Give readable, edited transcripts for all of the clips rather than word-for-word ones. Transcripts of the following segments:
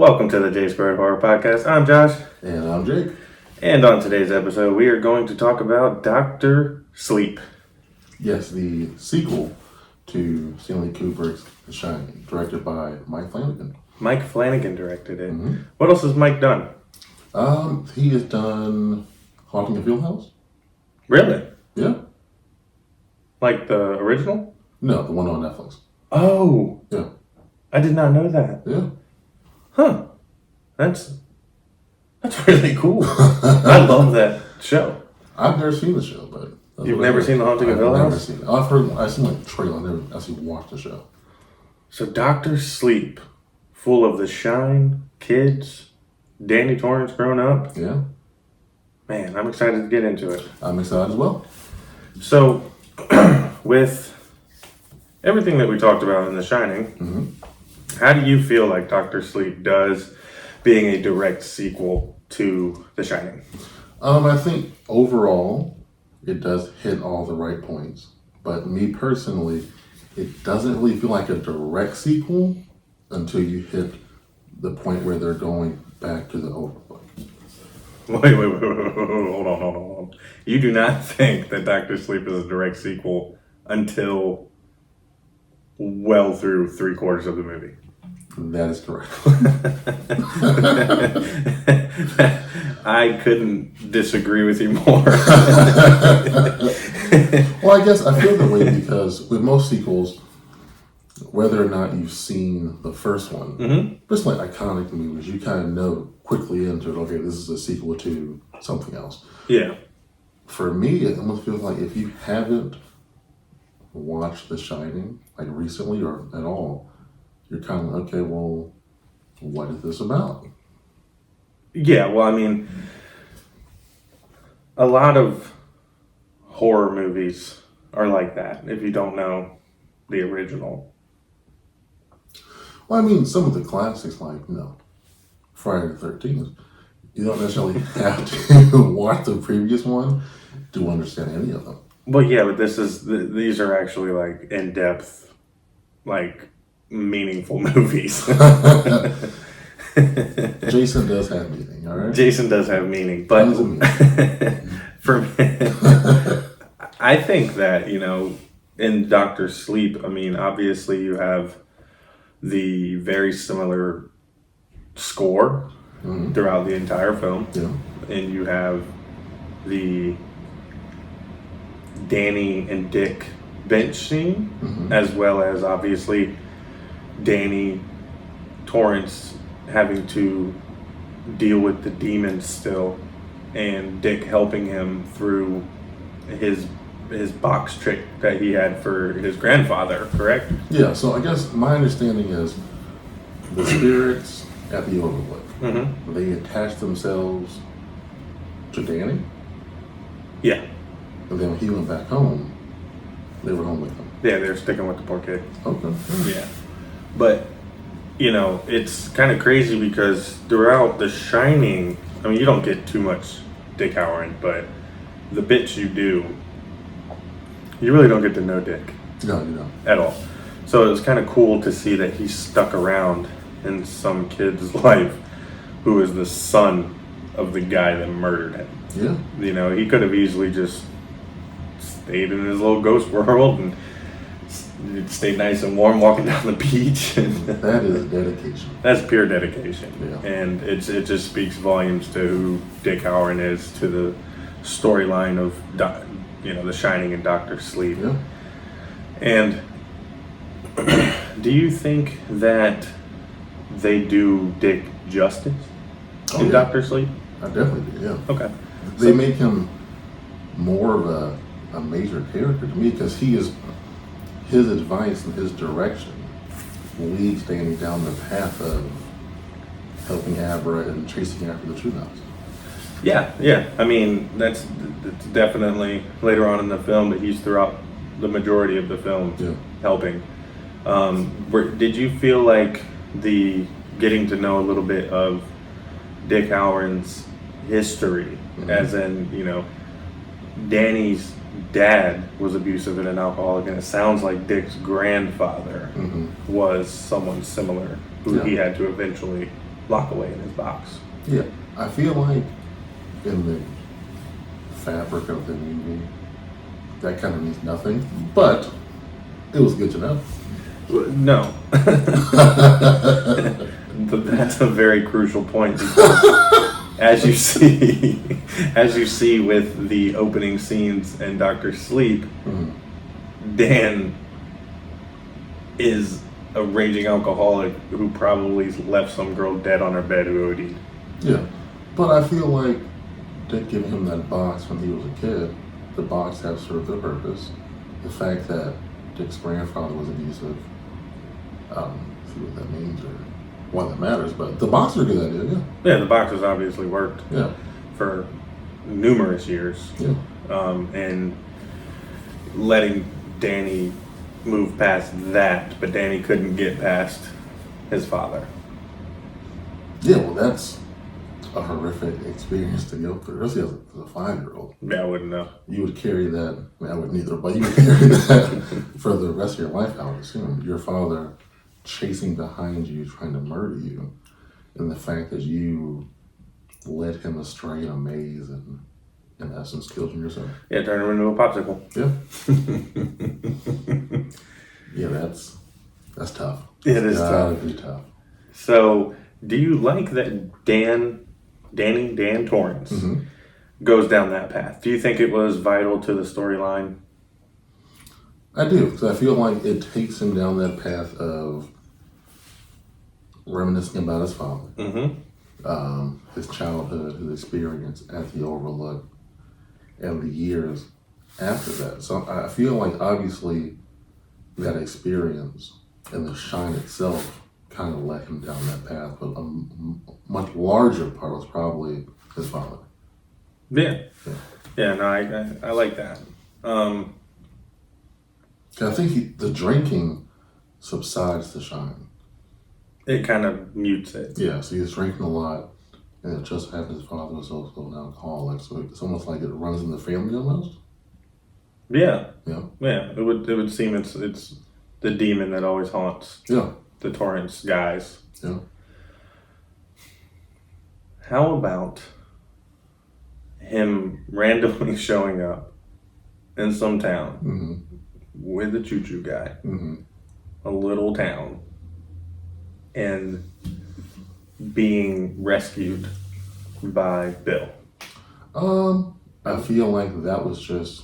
Welcome to the J Squared Horror Podcast. I'm Josh. And I'm Jake. And on today's episode, we are going to talk about Dr. Sleep. Yes, the sequel to Stanley Kubrick's The Shining, directed by Mike Flanagan. Mike Flanagan directed it. Mm-hmm. What else has Mike done? He has done Haunting of Hill House. Really? Yeah. Like the original? No, the one on Netflix. Oh. Yeah. I did not know that. Yeah. Huh. That's really cool. I love that show. I've never seen the show, but... You've never seen The Haunting of Hill House? I've never seen it. I've seen like the trailer. I've never actually watched the show. So Dr. Sleep, full of the Shine, kids, Danny Torrance grown up. Yeah. Man, I'm excited to get into it. I'm excited as well. So, with everything that we talked about in The Shining, Mm-hmm. How do you feel like Dr. Sleep does being a direct sequel to The Shining? I think overall, it does hit all the right points. But me personally, it doesn't really feel like a direct sequel until you hit the point where they're going back to the old book. Wait, hold on. You do not think that Dr. Sleep is a direct sequel until well through 3/4 of the movie. That is correct. I couldn't disagree with you more. Well, I guess I feel that way because with most sequels, whether or not you've seen the first one, Mm-hmm. just like iconic movies, you kind of know quickly into it, okay, this is a sequel to something else. Yeah. For me, it almost feels like if you haven't watched The Shining, like recently or at all, you're kind of, okay, well, what is this about? Yeah, well, I mean, a lot of horror movies are like that if you don't know the original. Well, I mean, some of the classics, like, Friday the 13th, you don't necessarily have to watch the previous one to understand any of them. Well, yeah, but these are actually like in-depth, like meaningful movies. Jason does have meaning, all right? Jason does have meaning, but for me, I think that, in Dr. Sleep, I mean, obviously you have the very similar score Mm-hmm. throughout the entire film. Yeah. And you have the Danny and Dick bench scene, Mm-hmm. as well as obviously Danny Torrance having to deal with the demons still, and Dick helping him through his box trick that he had for his grandfather, correct? Yeah, so I guess my understanding is the spirits at the overlook, Mm-hmm. they attach themselves to Danny, Yeah. and then when he went back home, they were home with him. Yeah, they're sticking with the poor kid. Okay. Yeah. But, it's kind of crazy because throughout The Shining, I mean, you don't get too much Dick Howard, but the bits you do, you really don't get to know Dick No, you know. at all. So it was kind of cool to see that he stuck around in some kid's life who is the son of the guy that murdered him. Yeah. He could have easily just stayed in his little ghost world and stayed nice and warm walking down the beach. That is dedication. That's pure dedication. Yeah. And it just speaks volumes to who Dick Howard is, to the storyline of The Shining and Dr. Sleep. Yeah. And do you think that they do Dick justice in yeah. Dr. Sleep? I definitely do, yeah. Okay. They make him more of a major character to me because his advice and his direction leads Danny down the path of helping Abra and chasing after the True Mouse. Yeah. I mean, that's definitely later on in the film, but he's throughout the majority of the film helping. Did you feel like the getting to know a little bit of Dick Howard's history, Mm-hmm. as in, Danny's dad was abusive and an alcoholic, and it sounds like Dick's grandfather Mm-hmm. was someone similar who Yeah. he had to eventually lock away in his box. Yeah, I feel like in the fabric of the movie, that kind of means nothing, but it was good to know. No. But that's a very crucial point because as you see with the opening scenes in Dr. Sleep, Dan is a raging alcoholic who probably left some girl dead on her bed who OD'd. Yeah, but I feel like Dick giving him that box when he was a kid, the box has served their purpose. The fact that Dick's grandfather was abusive, I don't see what that means or why that matters, but the box is a good idea, yeah. Yeah, the box has obviously worked for numerous years. Yeah. And letting Danny move past that, but Danny couldn't get past his father. Yeah, well, that's a horrific experience to go through, especially as a 5-year-old. Yeah, I wouldn't know. You would carry that, I mean, I wouldn't either, but you would carry that for the rest of your life, I would assume. Your father chasing behind you, trying to murder you, and the fact that you led him astray in a maze and, in essence, killed him yourself. Yeah, turn him into a popsicle. Yeah. Yeah, that's tough. It is tough. Be tough. So, do you like that Dan Torrance goes down that path? Do you think it was vital to the storyline? I do, because I feel like it takes him down that path of reminiscing about his father, his childhood, his experience at the Overlook, and the years after that. So I feel like obviously that experience and the shine itself kind of led him down that path, but a much larger part was probably his father. Yeah. No, I like that. I think the drinking subsides the shine. It kind of mutes it. Yeah, so he's drinking a lot, and it just happened his father was also an alcoholic, so it's almost like it runs in the family almost. Yeah. Yeah. Yeah. It would seem it's the demon that always haunts the Torrance guys. Yeah. How about him randomly showing up in some town with a choo-choo guy, a little town, and being rescued by Bill? I feel like that was just,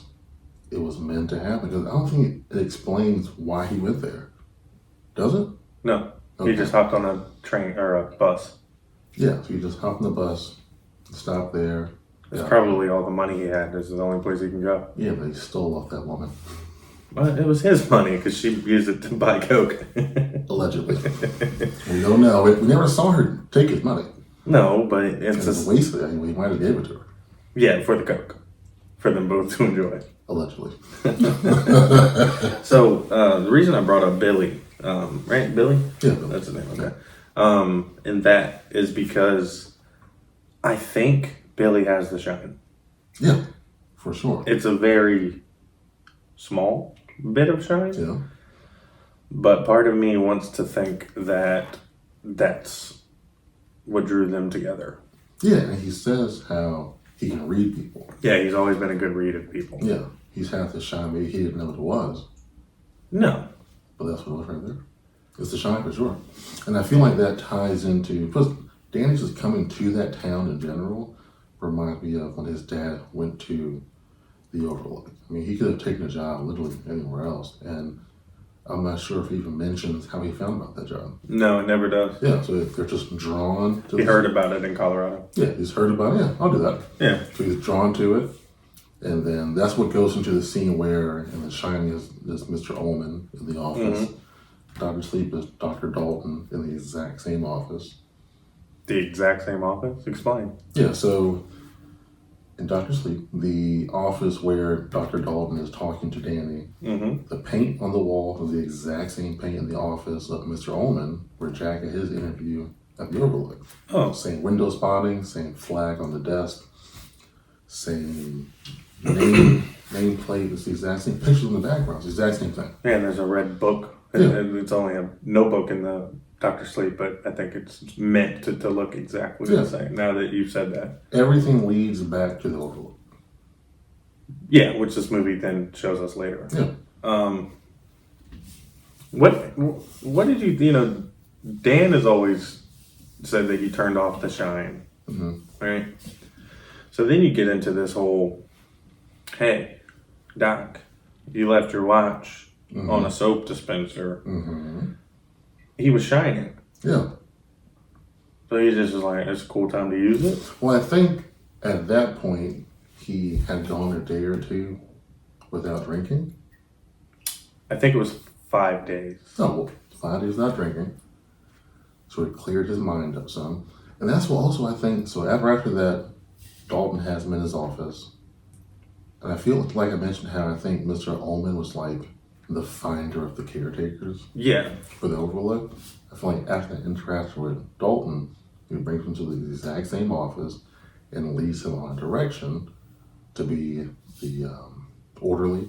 it was meant to happen, because I don't think it explains why he went there. Does it? No. Okay. He just hopped on a train or a bus. Yeah, so he just hopped on the bus, stopped there. It's probably all the money he had. This is the only place he can go. Yeah, but he stole off that woman. But it was his money because she used it to buy Coke. Allegedly. We don't know. We never saw her take his money. No, but it's a waste of it. He might have gave it to her. Yeah, for the Coke. For them both to enjoy. Allegedly. So, the reason I brought up Billy, right? Billy? Yeah, Billy. That's his name, okay. And that is because I think Billy has the shine. Yeah, for sure. It's a very small bit of shine. Yeah. But part of me wants to think that that's what drew them together. Yeah, and he says how he can read people. Yeah, he's always been a good read of people. Yeah, he's had the shine. Maybe he didn't know what it was. No. But that's what it was right there. It's the shine for sure. And I feel like that ties into, plus Danny's just coming to that town in general reminds me of when his dad went to the Overlook. I mean, he could have taken a job literally anywhere else. And I'm not sure if he even mentions how he found about that job. No, it never does. Yeah, so they're just drawn to He heard about it in Colorado. Yeah, he's heard about it. Yeah, I'll do that. Yeah. So he's drawn to it. And then that's what goes into the scene where in The Shining is Mr. Ullman in the office. Dr. Sleep is Dr. Dalton in the exact same office. The exact same office? Explain. Yeah, so in Dr. Sleep, the office where Dr. Dalton is talking to Danny, the paint on the wall is the exact same paint in the office of Mr. Ullman, where Jack had his interview at the Overlook. Oh. Same window spotting, same flag on the desk, same nameplate, it's the exact same pictures in the background, it's the exact same thing. Yeah, and there's a red book. Yeah. And it's only a notebook in the Dr. Sleep, but I think it's meant to look exactly the same now that you've said that. Everything leads back to the Overlook. Yeah, which this movie then shows us later. Yeah. What did you Dan has always said that he turned off the shine, right? So then you get into this whole, hey, Doc, you left your watch on a soap dispenser. He was shining. Yeah. So he just was like, it's a cool time to use it. Well, I think at that point, he had gone a day or two without drinking. I think it was 5 days. Oh, well, 5 days without drinking. So it cleared his mind up some. And that's what also I think, so after that, Dalton has him in his office. And I feel like I mentioned how I think Mr. Ullman was like the finder of the caretakers. Yeah. For the Overlook. I feel like after that interaction with Dalton, he brings him to the exact same office and leads him on a direction to be the orderly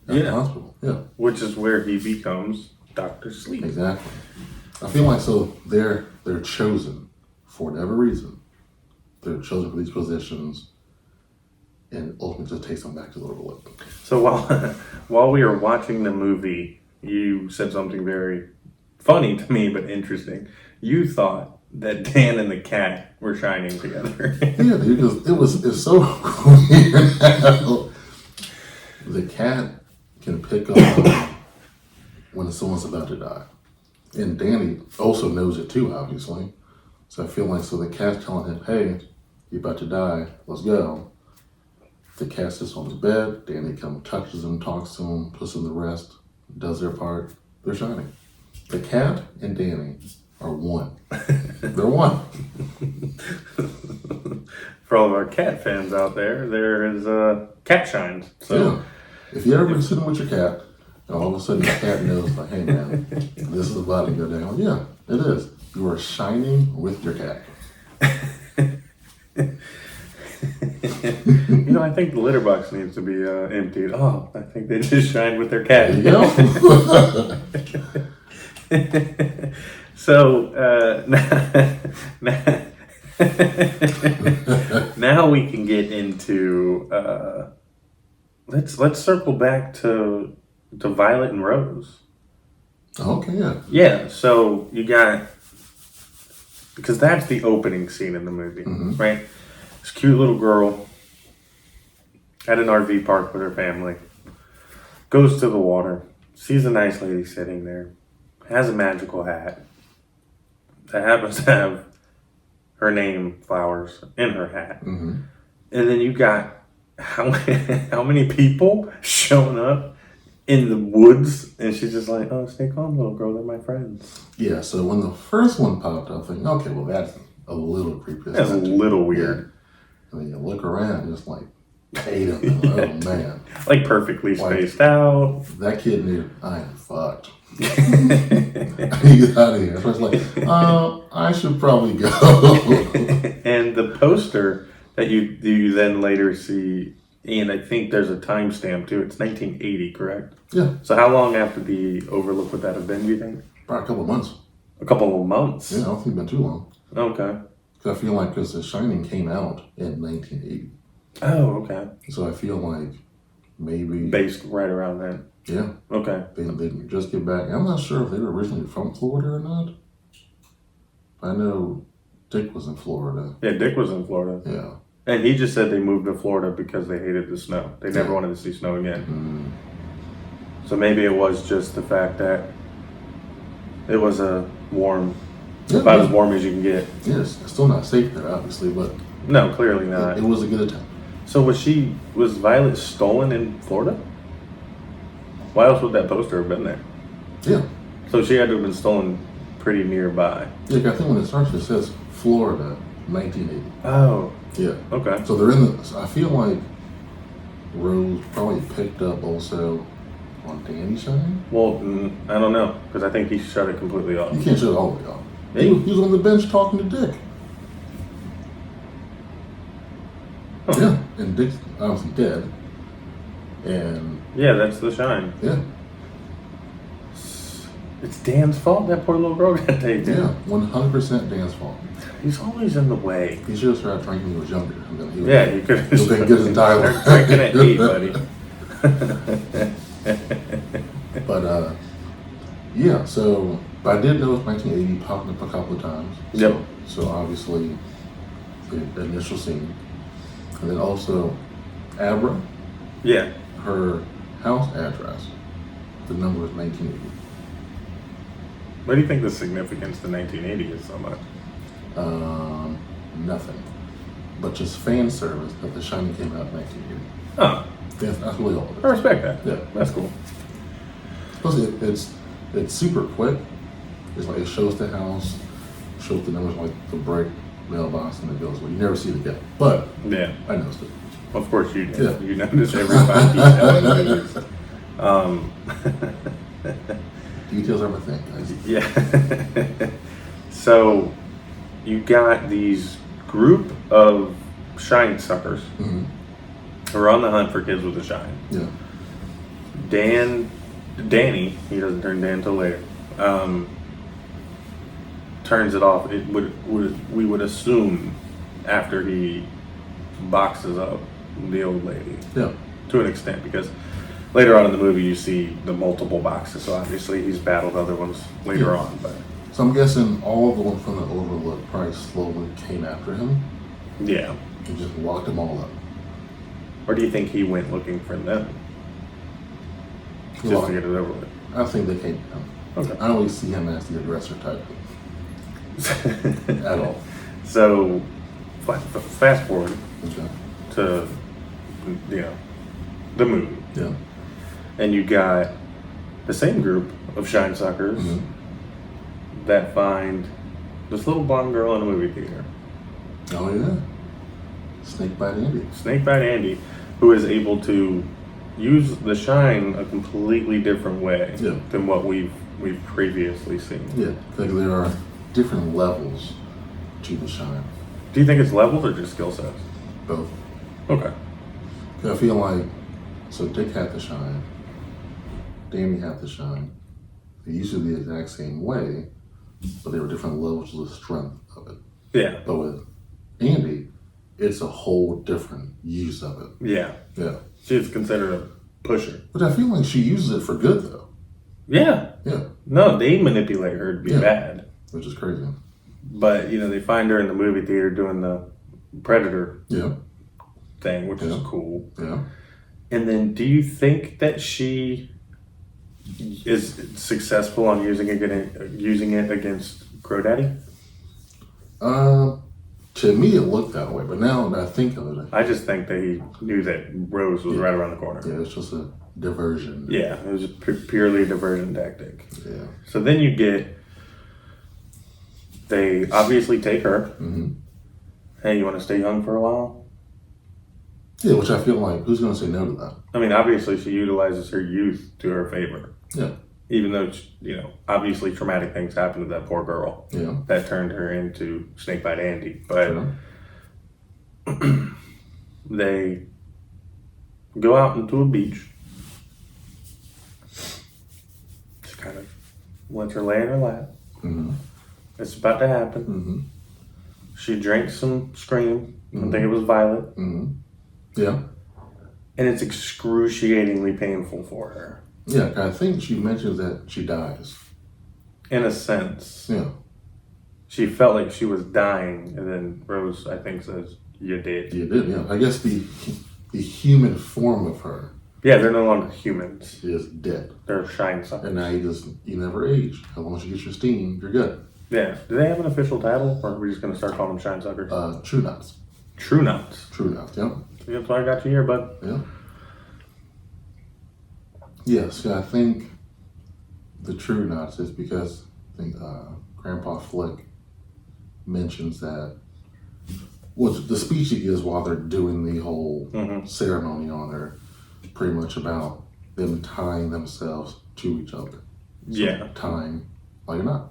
at the hospital. Yeah. Which is where he becomes Dr. Sleep. Exactly. I feel like so they're chosen for whatever reason. They're chosen for these positions, and ultimately just takes them back to the Overlook. So while we were watching the movie, you said something very funny to me, but interesting. You thought that Dan and the cat were shining together. Yeah, dude, it's so weird how the cat can pick up when someone's about to die. And Danny also knows it too, obviously. So I feel like, so the cat's telling him, hey, you're about to die, let's go. The cat sits on his bed, Danny comes, touches him, talks to him, puts him to rest, does their part, they're shining. The cat and Danny are one. They're one. For all of our cat fans out there is cat shines. So yeah. If you ever been sitting with your cat, and all of a sudden the cat knows, like, hey man, this is about to go down. Yeah, it is. You are shining with your cat. I think the litter box needs to be emptied. Oh, I think they just shined with their cat. There you go. So now we can get into let's circle back to Violet and Rose. Okay, yeah. Yeah, so you got, because that's the opening scene in the movie, right? This cute little girl at an RV park with her family, goes to the water, sees a nice lady sitting there, has a magical hat that happens to have her name flowers in her hat. And then you got how many people showing up in the woods, and she's just like, oh, stay calm, little girl, they're my friends. Yeah, so when the first one popped up, I think, okay, well, that's a little creepy. That's a little weird. Yeah. And then you look around, and it's like 8 of them. Oh, man. Like perfectly spaced out. That kid knew, I am fucked. I need to get out of here. So I was like, I should probably go. And the poster that you then later see, and I think there's a timestamp too. It's 1980, correct? Yeah. So how long after the Overlook would that have been, do you think? Probably a couple of months. A couple of months? Yeah, I don't think it's been too long. Okay. Because I feel like, because The Shining came out in 1980. Oh, okay. So I feel like maybe... Based right around then? Yeah. Okay. They just get back. I'm not sure if they were originally from Florida or not. I know Dick was in Florida. Yeah, Dick was in Florida. Yeah. And he just said they moved to Florida because they hated the snow. They never wanted to see snow again. So maybe it was just the fact that it was a warm, about as warm as you can get. Yes, it's still not safe there, obviously, but no, clearly not. It was a good attempt. So was Violet stolen in Florida? Why else would that poster have been there? Yeah. So she had to have been stolen pretty nearby. Yeah, I think when it starts, it says Florida, 1980. Oh. Yeah. Okay. So they're in the. I feel like Rose probably picked up also on Danny Shine. Well, I don't know, because I think he shut it completely off. You can't shut it all the way off. Yeah. He was on the bench talking to Dick. Huh. Yeah, and Dick's obviously dead. And yeah, that's the Shine. yeah. It's Dan's fault that poor little girl got taken. Yeah, 100% Dan's fault. He's always in the way. He should have started drinking when he was younger. And then Yeah, you could have he'll get his Tyler. Start drinking at 8, buddy. But, yeah, so, but I did know it's 1980, popped up a couple of times. Yep. So obviously, the initial scene. And then also, Abra, Yeah. her house address, the number is 1980. What do you think the significance to 1980 is so much? Nothing. But just fan service that The Shining came out in 1980. Oh, That's really all it I is. respect that. Yeah. That's cool. Plus, it's super quick. It's like it shows the house, shows the numbers like the brick mailbox, and it goes away. You never see it again. But Yeah. I noticed it. Of course you did. Yeah. You notice every fine detail in the movies. Details are my thing, guys. Yeah. So you got these group of shine suckers Mm-hmm. who are on the hunt for kids with a shine. Yeah. Danny, he doesn't turn Dan till later, turns it off. We would assume after he boxes up the old lady. Yeah. To an extent, because later on in the movie you see the multiple boxes, so obviously he's battled other ones later Yeah. on. But So I'm guessing all of the ones from the Overlook probably slowly came after him yeah, and just locked them all up. or do you think he went looking for them just Well, to get it over with? I think they came to him. Okay. I don't really see him as the aggressor type at all. So fast forward Okay. to the movie, Yeah. and you got the same group of shine suckers Mhm. that find this little blonde girl in a movie theater, Oh yeah. Snakebite Andy. Snakebite Andy, who is able to use the shine a completely different way Yeah. than what we've previously seen. Yeah. Like there are different levels to the shine. Do you think it's levels or just skill sets? Both. Okay. I feel like so Dick had the shine, Danny had the shine. They used it the exact same way, but there were different levels of the strength of it. Yeah. But with Andy, it's a whole different use of it. Yeah. Yeah. She's considered a pusher. But I feel like she uses it for good though. Yeah. Yeah. No, they manipulate her to be Yeah. bad. Which is crazy. But, they find her in the movie theater doing the Predator Yeah. thing, which is Yeah. cool. Yeah. And then do you think that she is successful on using it against Crowdaddy? To me it looked that way, but now that I think of it, I just think that he knew that Rose was right around the corner. yeah, it's just a diversion. Yeah, it was purely a diversion tactic. Yeah. So then they obviously take her. Mm-hmm. Hey, you want to stay young for a while? Yeah, which I feel like, who's going to say no to that? I mean, obviously she utilizes her youth to her favor. Yeah. Even though, obviously traumatic things happened to that poor girl. Yeah. That turned her into Snakebite Andy. But Sure. they go out into a beach. Just kind of lets her lay in her lap. Mm-hmm. It's about to happen. Mm-hmm. She drinks some Scream. I think it was Violet. Mm-hmm. Yeah. And it's excruciatingly painful for her. Yeah, I think she mentions that she dies. In a sense. Yeah. She felt like she was dying, and then Rose, I think, says, "You did." You did, yeah. I guess the human form of her Yeah, they're no longer humans. is dead. They're shine suckers. And now you never age. As long as you get your steam, you're good. Yeah. Do they have an official title, or are we just going to start calling them shine suckers? True nuts. True nuts. True nuts, yeah. That's why I got you here, bud. Yeah. Yes, yeah, I think the true nuts is because I think Grandpa Flick mentions that the speech he gives while they're doing the whole ceremony on her, pretty much about them tying themselves to each other. So Yeah. tying like a knot.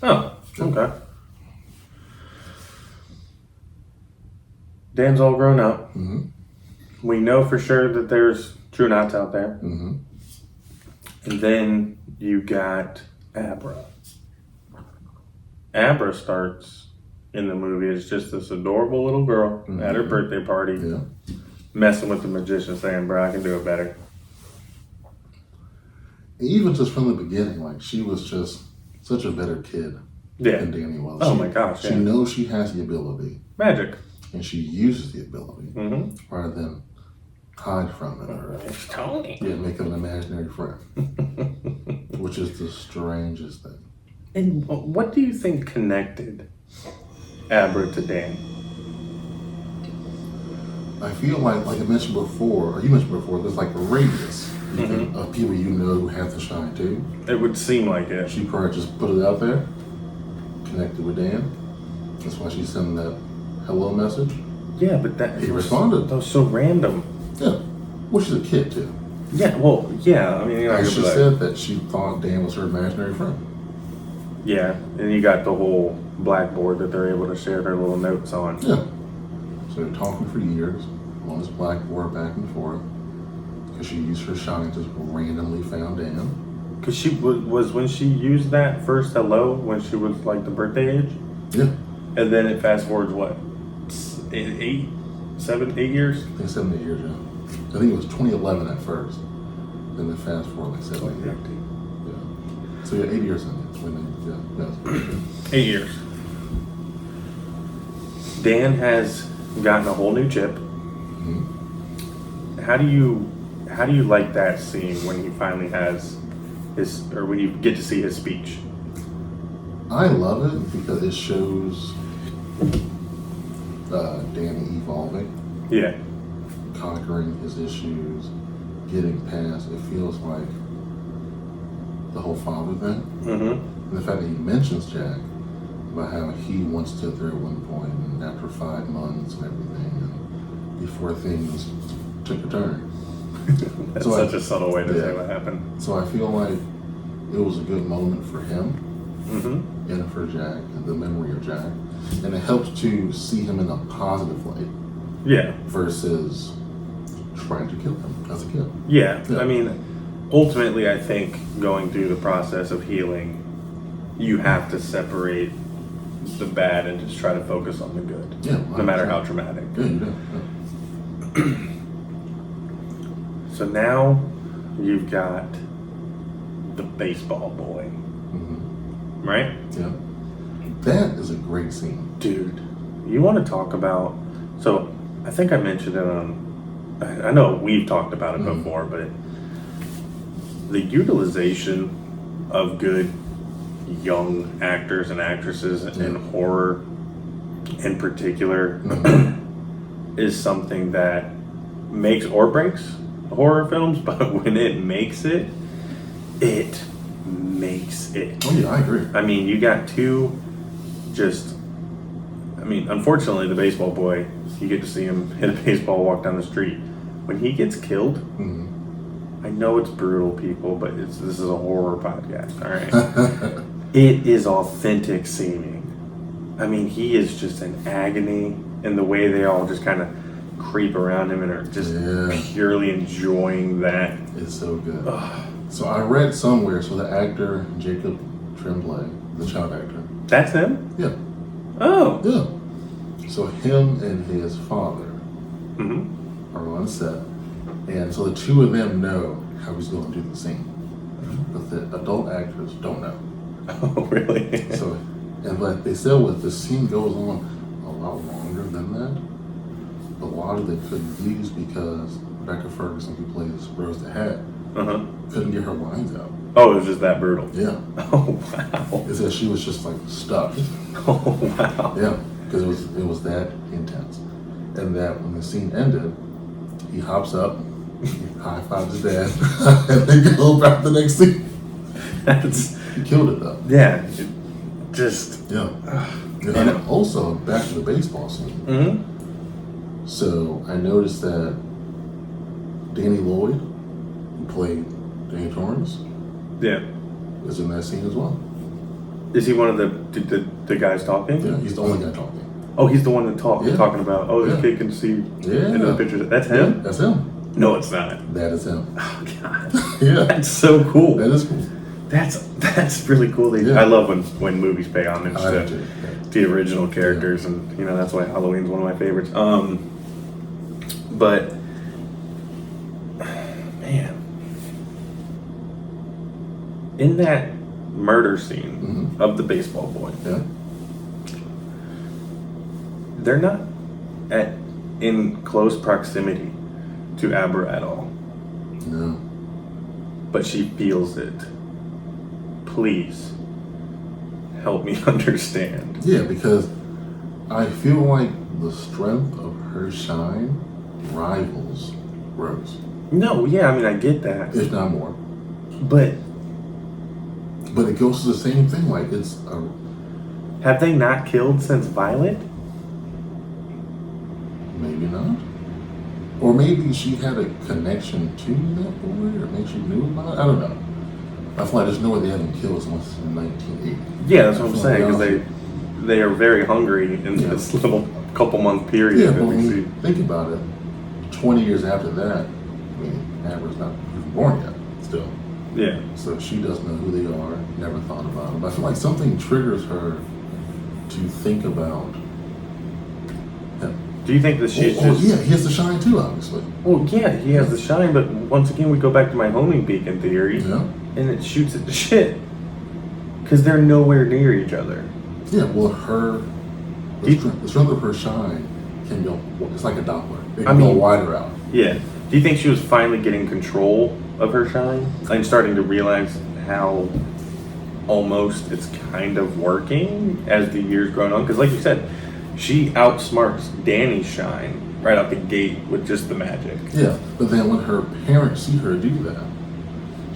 Oh, okay. Dan's all grown up. Mm-hmm. We know for sure that there's true knots out there. Mm-hmm. And then you got Abra. Abra starts in the movie as just this adorable little girl at her birthday party, messing with the magician, saying, "Bro, I can do it better." Even just from the beginning, like, she was just such a better kid than Danny was. Oh my gosh. She knows she has the ability. Magic. And she uses the ability rather than hide from it or It's Tony. make an imaginary friend, which is the strangest thing. And what do you think connected Abra to Dan? I feel like I mentioned before, or you mentioned before, there's like a radius of people you know who have the shine too. It would seem like it. She probably just put it out there, connected with Dan. That's why she sent that hello message. Yeah, but that... He responded. That was so random. Yeah. Well, she's a kid too. Yeah, well, yeah. I mean, you know, And she said that she thought Dan was her imaginary friend. Yeah, and you got the whole blackboard that they're able to share their little notes on. Yeah. So they're talking for years on this blackboard back and forth because she used her shine, just randomly found Dan. Because she was when she used that first hello when she was like the birthday age. Yeah. And then it fast forwards what, 8 years? I think 7 8 years. Yeah. I think it was 2011 at first. Then they fast forward like 7 8 years. Yeah. So 8 years in it. Yeah. 8 years. Dan has gotten a whole new chip. How do you like that scene when he finally has his, or when you get to see his speech? I love it because it shows Danny evolving. Yeah. Conquering his issues, getting past. It feels like the whole father thing. And the fact that he mentions Jack about how he once stood there at one point, and after 5 months and everything, and before things took a turn. That's such a subtle way to say what happened. So I feel like it was a good moment for him and for Jack, and the memory of Jack. And it helps to see him in a positive light. Yeah. Versus trying to kill him as a kid. Yeah. I mean, ultimately, I think going through the process of healing, you have to separate the bad and just try to focus on the good. Yeah. No matter how traumatic. Yeah, you do. So now you've got the baseball boy. Right? Yeah. That is a great scene. Dude, you want to talk about... So, I think I mentioned it on... I know we've talked about it before, but the utilization of good young actors and actresses in horror in particular is something that makes or breaks horror films, but when it makes it, it makes it. Oh yeah, I agree. I mean, you got two just... I mean, unfortunately, the baseball boy, you get to see him hit a baseball, walk down the street. When he gets killed, I know it's brutal, people, but this is a horror podcast, all right? It is authentic seeming. I mean, he is just in agony, and the way they all just kind of creep around him and are just purely enjoying that. It's so good. So I read somewhere, so the actor, Jacob Tremblay, the child actor. That's him? Yeah. Oh. Yeah. So him and his father are on set, and so the two of them know how he's going to do the scene, but the adult actors don't know. Oh, really? So, and like they said, what the scene goes on a lot longer than that. A lot of it couldn't use because Rebecca Ferguson, who plays Rose the Hat, couldn't get her lines out. Oh, it was just that brutal. Yeah. Oh wow. It said she was just like stuck. Oh wow. Yeah, because it was that intense, and that when the scene ended, he hops up, high fives his dad, and they go back the next scene. He killed it though. Yeah. Just. Yeah. And also back to the baseball scene. So I noticed that Danny Lloyd, who played Danny Torrance, is in that scene as well. Is he one of the guys talking? Yeah, he's the only guy talking. Oh, he's the one that talking about, this kid can see into the pictures. That's him? Yeah, that's him. No, it's not. That is him. Oh, God. Yeah. That's so cool. That is cool. That's really cool. I love when movies pay homage to the original characters, and that's why Halloween's one of my favorites. But man, in that murder scene of the baseball boy, they're not in close proximity to Abra at all. No. But she feels it. Please help me understand. Yeah, because I feel like the strength of her shine rivals Rose. No, yeah, I mean, I get that. If not more. But it goes to the same thing. Like, it's a... Have they not killed since Violet? Maybe not. Or maybe she had a connection to that boy, or maybe she knew about it. I don't know. I feel like there's no way they haven't killed someone since 1980. Yeah, that's what I'm saying, because they are very hungry in this little couple-month period. Yeah, but when you think about it, 20 years after that, I mean, Amber's not even born yet, still. Yeah. So she doesn't know who they are, never thought about them. But I feel like something triggers her to think about him. Do you think that she's just... yeah, he has the shine too, obviously. Well, yeah, he has the shine, but once again, we go back to my homing beacon theory, yeah. And it shoots it to shit. Because they're nowhere near each other. Yeah, well, the strength of her shine can go, it's like a Doppler. It can go wider out. Yeah. Do you think she was finally getting control of her shine? And starting to realize how almost it's kind of working as the years going on? Because like you said, she outsmarts Danny's shine right out the gate with just the magic. Yeah, but then when her parents see her do that,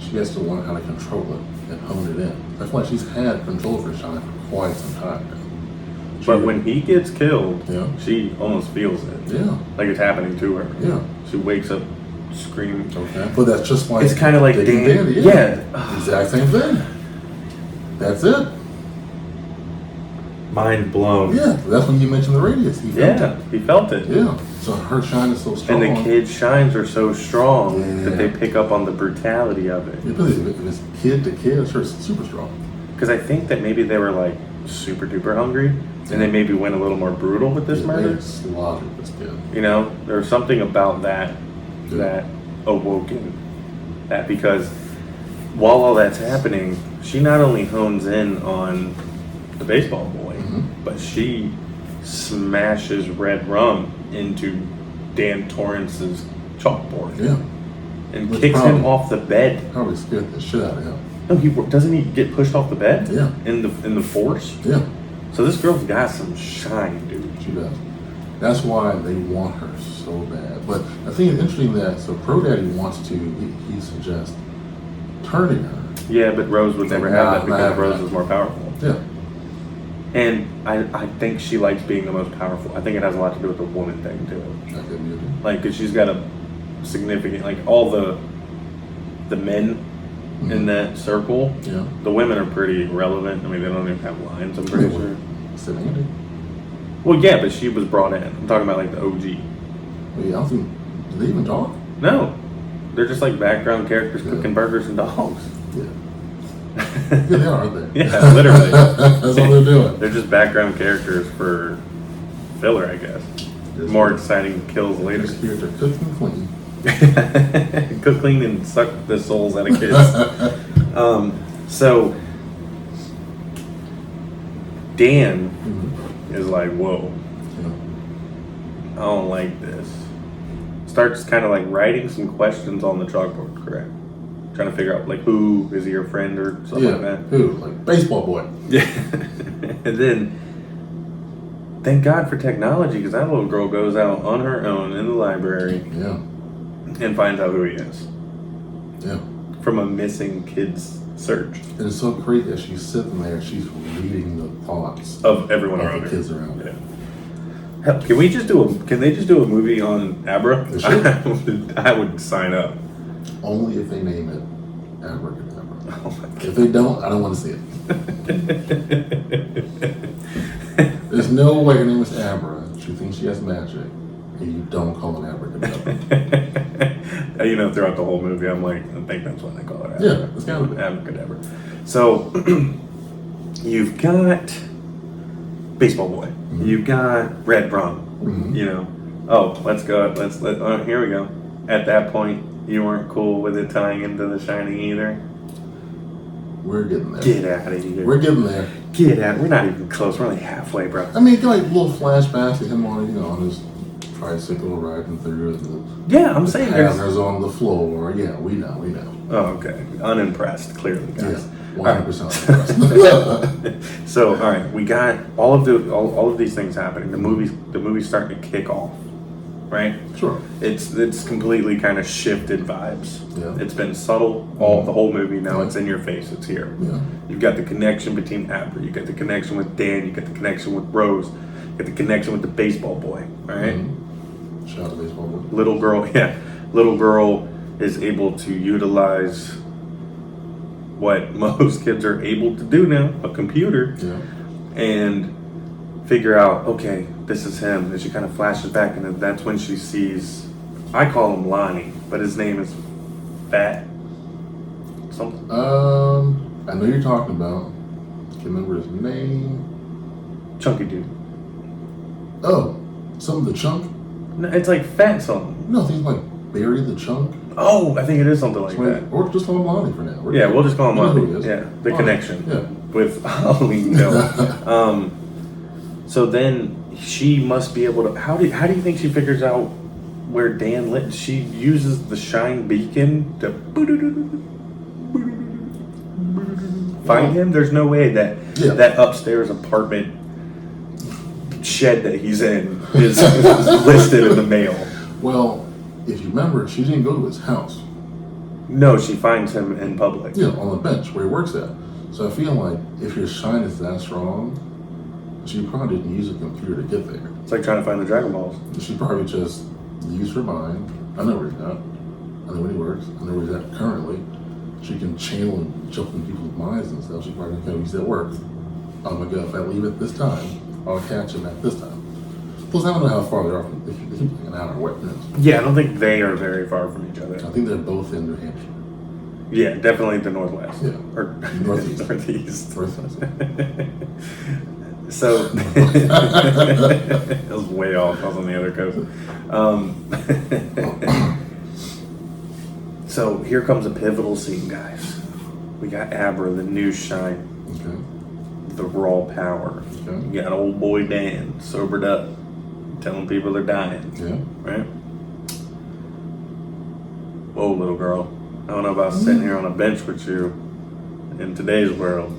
she has to learn how to control it and hone it in. I feel like she's had control of her shine for quite some time now. But when he gets killed, she almost feels it. Yeah. Like it's happening to her. Yeah. She wakes up screaming. Okay. But that's just like... It's kind of like Danny. Yeah. Exact same thing. That's it. Mind blown. Yeah. That's when you mentioned the radius. He felt it. Yeah. So her shine is so strong. And the kids' shines are so strong that they pick up on the brutality of it. Yeah, but if it's kid to kid, it's super strong. Because I think that maybe they were like super duper hungry, and they maybe went a little more brutal with this murder. They slaughtered this kid. There was something about that that awoken that, because while all that's happening, she not only hones in on the baseball boy, but she smashes red rum into Dan Torrance's chalkboard. Yeah. And kicks him off the bed. Probably scared the shit out of him. No, doesn't he get pushed off the bed? Yeah. In the force? Yeah. So this girl's got some shine, dude. She does. That's why they want her so bad. But I think it's interesting that Pro Daddy wants to, he suggests turning her. Yeah, but Rose would never have that because Rose is more powerful. Yeah. And I think she likes being the most powerful. I think it has a lot to do with the woman thing too. That could be it. Like, because she's got a significant, like all the men in that circle, the women are pretty irrelevant. I mean, they don't even have lines, I'm pretty sure. Samantha? Well, yeah, but she was brought in. I'm talking about like the OG. Well, yeah, I think, do they even talk? No. They're just like background characters cooking burgers and dogs. Yeah. Yeah, they are, aren't they? Yeah, literally. That's all they're doing. They're just background characters for filler, I guess. More exciting kills later. Just here to cook and clean. Cook, clean, and suck the souls out of kids. So Dan is like, whoa, I don't like this. Starts kind of like writing some questions on the chalkboard, correct? Trying to figure out like who is he, your friend or something like that. Who? Like baseball boy. Yeah. And then thank God for technology, because that little girl goes out on her own in the library and finds out who he is. Yeah. From a missing kid's search. And it's so crazy that she's sitting there, she's reading the thoughts of everyone around the her. Kids around her. Yeah. Hell, can they just do a movie on Abra? I would sign up. Only if they name it Abracadabra. Oh my God. If they don't, I don't want to see it. There's no way her name is Abra. She thinks she has magic. and you don't call it abracadabra. Throughout the whole movie, I'm like, I think that's what they call it. Yeah, it's gotta be. Abracadabra. So, you've got Baseball Boy. Mm-hmm. You've got Red Rum. Mm-hmm. Let's go. Here we go. At that point, you weren't cool with it tying into The Shining either. We're getting there. Get out of here. We're getting there. Get out. We're not even close. We're only halfway, bro. I mean, like little flashbacks of him on his tricycle riding through. I'm saying there's on the floor. Yeah, we know. Oh, okay. Unimpressed, clearly, guys. Yeah, 100% unimpressed. So, all right, we got all of these things happening. The movie's starting to kick off, right? Sure. It's completely kind of shifted vibes. Yeah. It's been subtle the whole movie. Now it's in your face. It's here. Yeah. You've got the connection between Abra. You got the connection with Dan. You got the connection with Rose. You got the connection with the baseball boy. Right. Mm-hmm. Shout out to baseball boy. Little girl is able to utilize what most kids are able to do now, a computer, and figure out, okay, this is him. And she kind of flashes back, and that's when she sees, I call him Lonnie, but his name is Fat something. I know you're talking about. Can't remember his name. Chunky dude. Oh, some of the chunk. No, it's like Fat something. No, I think it's like Barry the Chunk. Oh, I think it is something like that. Or just call him Lonnie for now. We'll just call him Lonnie. Yeah, the Lonnie. Connection. Yeah. With Halloween. No. So then she must be able to. How do you think she figures out where Dan lit? She uses the shine beacon to find him. There's no way that upstairs apartment shed that he's in is listed in the mail. Well, if you remember, she didn't go to his house. No, she finds him in public. Yeah, on the bench where he works at. So I feel like if your shine is that strong, she probably didn't use a computer to get there. It's like trying to find the Dragon Balls. She probably just used her mind. I know where he's at. I know when he works. I know where he's at currently. She can channel and jump in people's minds and stuff. She probably know he's at work. Oh my God, if I leave at this time, I'll catch him at this time. Plus, I don't know how far they are from if you think an hour away. Yeah, I don't think they are very far from each other. I think they're both in New Hampshire. Yeah, definitely the Northwest. Yeah. Or Northeast. Northeast. Northwest. So, it was way off. I was on the other coast. So, here comes a pivotal scene, guys. We got Abra, the new shine. Okay. The raw power. Okay. You got old boy Dan, sobered up, telling people they're dying. Yeah. Right? Whoa, little girl. I don't know about sitting here on a bench with you in today's world.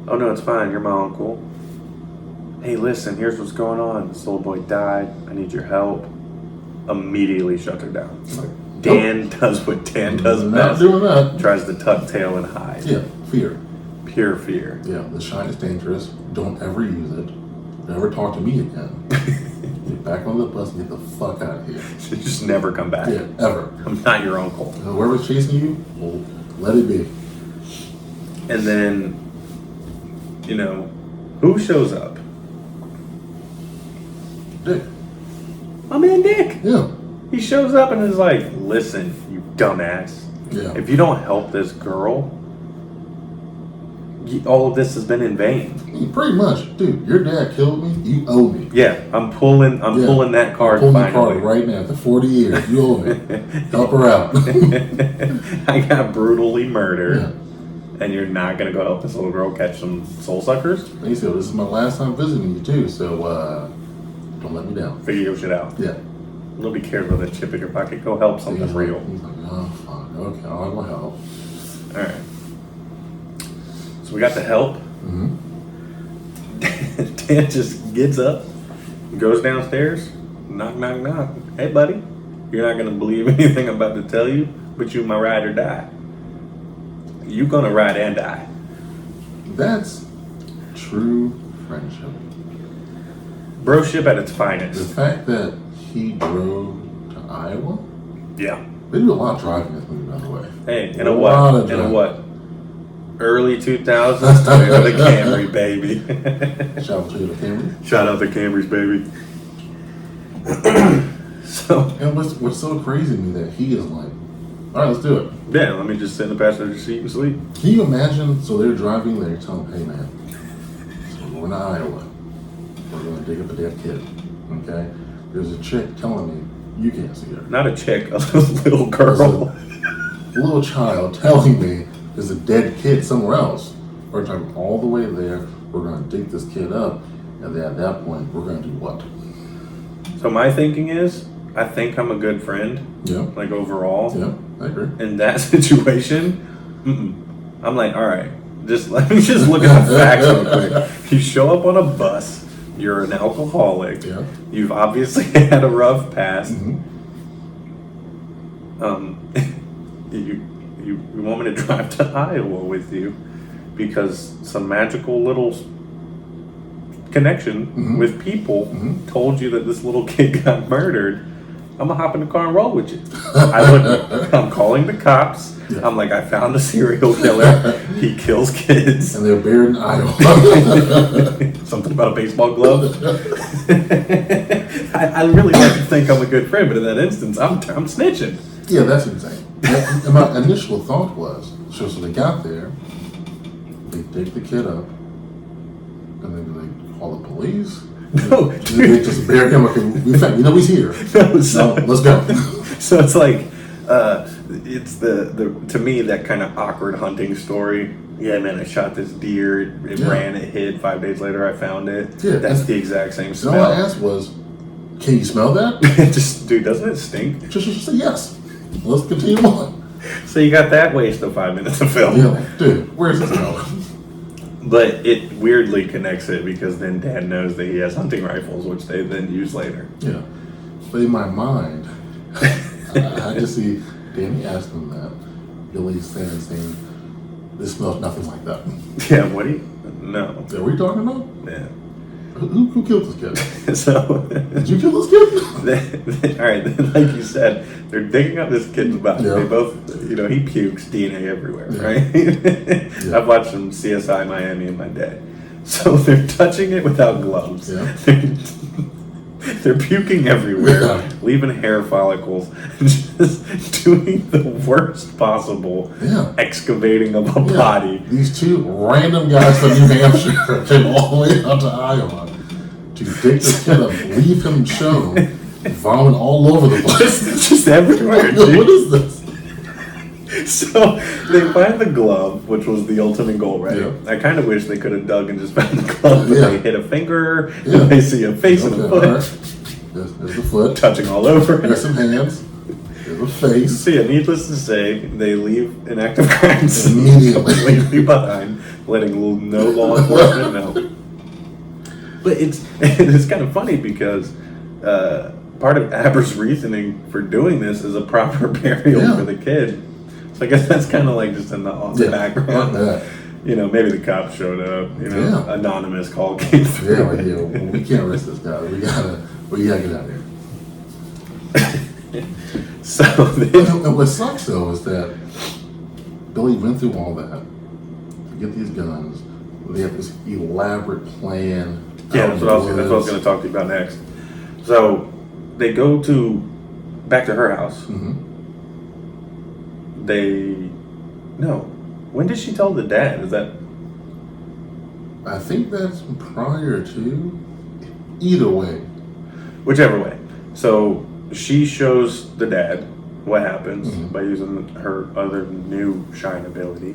Oh no, it's fine. You're my uncle. Hey, listen, here's what's going on. This little boy died. I need your help. Immediately shuts her down. Dan does what Dan does Not best. doing that. Tries to tuck tail and hide. Yeah, fear. Pure fear. Yeah, the shine is dangerous. Don't ever use it. Never talk to me again. Get back on the bus and get the fuck out of here. So just never come back. Yeah, ever. I'm not your uncle. Whoever's chasing you, well, let it be. And then, who shows up? Dick. My man Dick. Yeah. He shows up and is like, listen, you dumbass. Yeah. If you don't help this girl, all of this has been in vain. Pretty much. Dude, your dad killed me. You owe me. Yeah, I'm pulling that card I'm pulling finally. the card right now. After 40 years, you owe me. Help her out. I got brutally murdered. Yeah. And you're not going to go help this little girl catch some soul suckers? He said, this is my last time visiting you too, so don't let me down. Figure your shit out. Yeah. Nobody cares about that chip in your pocket. Go help something He's real. He's like, oh, fuck. Okay, I will help. All right. So we got the help. Mm-hmm. Dan just gets up, goes downstairs, knock, knock, knock. Hey, buddy, you're not going to believe anything I'm about to tell you, but you my ride or die. You going to ride and die. That's true friendship. Broship at its The finest. fact that he drove to Iowa, Yeah. they do a lot of driving in this movie, by the way. Hey, in A a lot what? of In a driving. what? Early 2000s Toyota Camry, baby. Shout out to the Camry. Shout out the Camrys, baby. So, and what's so crazy to me that he is like, all right, let's do it. yeah, let me just sit in the passenger seat and sleep. Can you imagine? So they're driving there, telling, hey man, so we're going to Iowa. We're going to dig up a dead kid. Okay? There's a chick telling me you can't see her. Not a chick, a little girl. A little child telling me there's a dead kid somewhere else. We're driving all the way there. We're going to dig this kid up, and then at that point, we're going to do what? So my thinking is, I think I'm a good friend. Yeah. Like overall. Yeah, I agree. In that situation, I'm like, all right, just let me just look at the facts real quick. You show up on a bus. You're an alcoholic. Yeah. You've obviously had a rough past. Mm-hmm. You want me to drive to Iowa with you because some magical little connection with people told you that this little kid got murdered. I'm gonna hop in the car and roll with you. I'm calling the cops. Yeah. I'm like, I found a serial killer. He kills kids. And they're buried in Iowa. Something about a baseball glove. I really like to think I'm a good friend, but in that instance, I'm snitching. Yeah, that's insane. And my initial thought was, so they got there, they dig the kid up, and then they call the police. No, They just bury him. Okay, we know he's here. No, so, let's go. So it's like, it's the to me that kind of awkward hunting story. Yeah, man, I shot this deer. It ran. It hid. 5 days later, I found it. Yeah, That's the exact same smell. All I asked was, "Can you smell that?" Just, dude, doesn't it stink? Just say yes. Let's continue on. So you got that waste of 5 minutes of film. Yeah, dude, where's this going? But it weirdly connects it because then Dad knows that he has hunting rifles, which they then use later. Yeah, but in my mind, I just see Danny asking that. Billy's saying, "This smells nothing like that." Yeah, what do you? No. Is that what you talking about? Yeah. Who killed this kid? So. Did you kill this kid? All right, like you said, they're digging up this kid's body. Yeah. They both, he pukes DNA everywhere, right? Yeah. I've watched some CSI Miami in my day. So they're touching it without gloves. Yeah. They're puking everywhere, Yeah. leaving hair follicles, just doing the worst possible excavating of a body. These two random guys from New Hampshire came all the way out to Iowa to dig this kid up, leave him shown, vomit all over the place. Just everywhere. What is this? So they find the glove, which was the ultimate goal, right? Yeah. I kind of wish they could have dug and just found the glove, but they hit a finger, Yeah. they see a face and a foot, All right. There's the foot. touching all over. There's some hands. There's a face. So yeah, needless to say, they leave an active crime scene Immediately. completely behind, letting no law enforcement know. But it's kind of funny because part of Aber's reasoning for doing this is a proper burial for the kid. So I guess that's kind of like just in the background. Yeah. You know, maybe the cops showed up. You know, anonymous call came through. Yeah, like, we can't risk this guy. We gotta get out of here. So And what sucks though is that Billy went through all that to get these guns. They have this elaborate plan. yeah, that's what I was going to talk to you about next. So they go back to her house. Mm-hmm. When did she tell the dad? Is that? I think that's prior to. Either way. Whichever way. So she shows the dad what happens by using her other new shine ability,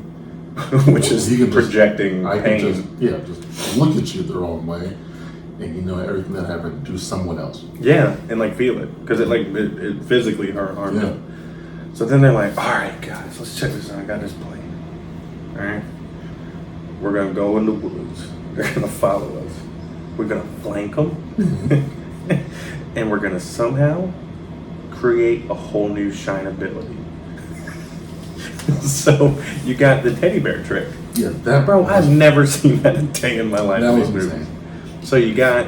which is projecting pain. Just look at you the wrong way, and you know everything that happened to someone else. Yeah, and like feel it because it physically harmed him. So then they're like, all right, guys, let's check this out. I got this plan. All right, we're gonna go in the woods. They're gonna follow us. We're gonna flank them, and we're gonna somehow create a whole new shine ability. So you got the teddy bear trick. Yeah, that bro. I've never seen that a day in my life. That in was these insane. movies. So you got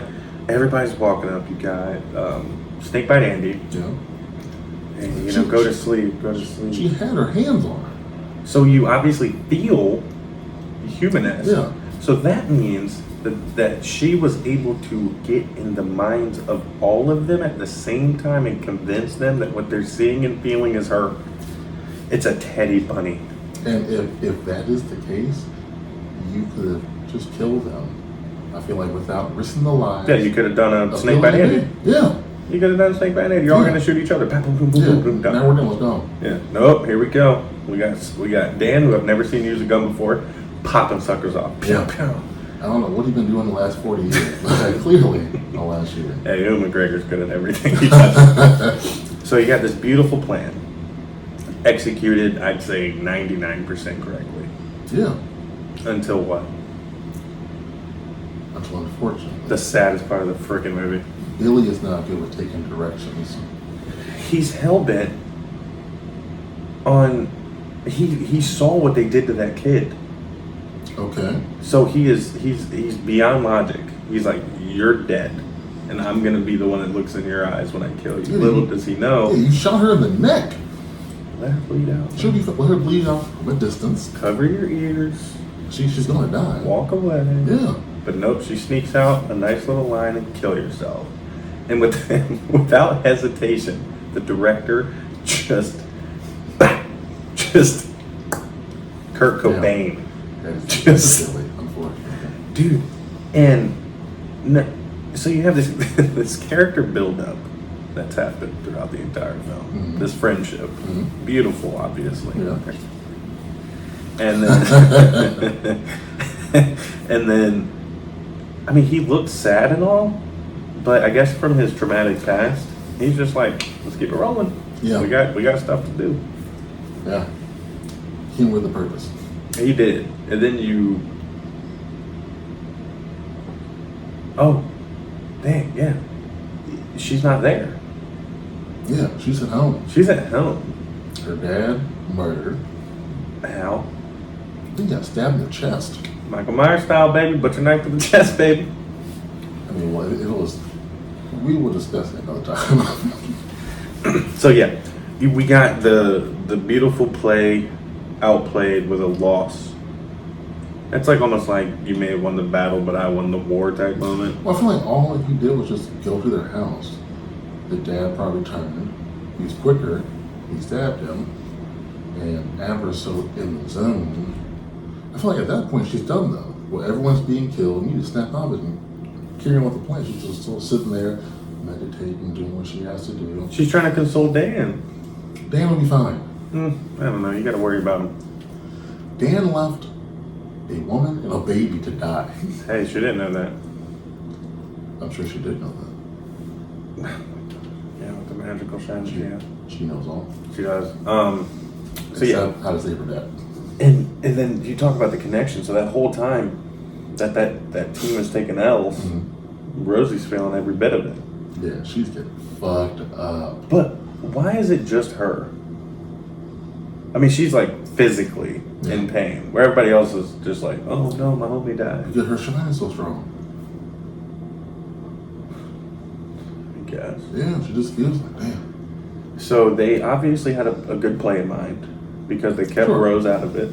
everybody's walking up. You got Snakebite Andy. Yeah. And go to sleep. Go to sleep. She had her hands on her. So you obviously feel human-esque. Yeah. So that means that she was able to get in the minds of all of them at the same time and convince them that what they're seeing and feeling is her. It's a teddy bunny. And if that is the case, you could have just killed them. I feel like without risking the lives. Yeah, you could have done a snake by hand. Yeah. You could have done a snake by hand. You're all going to shoot each other. Boom, boom, boom, boom, boom, done. Now we're done. Let's go. Yeah. Nope. Here we go. We got Dan, who I've never seen use a gun before, popping suckers off. Yeah. I don't know what he's been doing the last 40 years, but clearly the last year. Hey, Ewan McGregor's good at everything he does. So you got this beautiful plan, executed, I'd say 99% correctly. Yeah. Until what? Until unfortunately. The saddest part of the freaking movie. Billy is not good with taking directions. He's hell-bent on... He saw what they did to that kid. Okay. So he's beyond logic. He's like, you're dead, and I'm gonna be the one that looks in your eyes when I kill you. Little does he know. Yeah, you shot her in the neck. Let her bleed out. Let her bleed out from a distance. Cover your ears. She's gonna die. Walk away. Yeah. But nope, she sneaks out a nice little line and kill yourself. And without hesitation, the director just Kurt Cobain. Just silly, unfortunately. Dude, and so you have this this character build-up that's happened throughout the entire film. Mm-hmm. This friendship, beautiful, obviously. Yeah. And then, and then, I mean, he looks sad and all, but I guess from his traumatic past, he's just like, let's keep it rolling. Yeah. We got stuff to do. Yeah. Came with a purpose. He did. And then you... Oh. Dang, yeah. She's not there. Yeah, she's at home. She's at home. Her dad murdered. How? He got stabbed in the chest. Michael Myers style, baby. Butcher knife to the chest, baby. I mean, well, it was... We will discuss it another time. So, yeah. We got the beautiful play outplayed with a loss. It's like almost like you may have won the battle, but I won the war type moment. Well, I feel like all he did was just go to their house. The dad probably turned. He was quicker. He stabbed him. And Amber's so in the zone. I feel like at that point she's done though. Well, everyone's being killed and you just snap out of it and carry on with the plan. She's just still sitting there, meditating, doing what she has to do. She's trying to console Dan. Dan will be fine. I don't know. You got to worry about him. Dan left a woman and a baby to die. Hey, she didn't know that. I'm sure she did know that. Yeah, with the magical shine she has. She knows all. She does. So Except yeah. how to save her dad. And then you talk about the connection. So that whole time that team is taking L's, Rosie's feeling every bit of it. Yeah, she's getting fucked up. But why is it just her? I mean, she's like physically in pain, where everybody else is just like, oh no, my homie died. Because her shine is so strong. I guess. Yeah, she just feels like, damn. So they obviously had a good play in mind because they kept Rose out of it.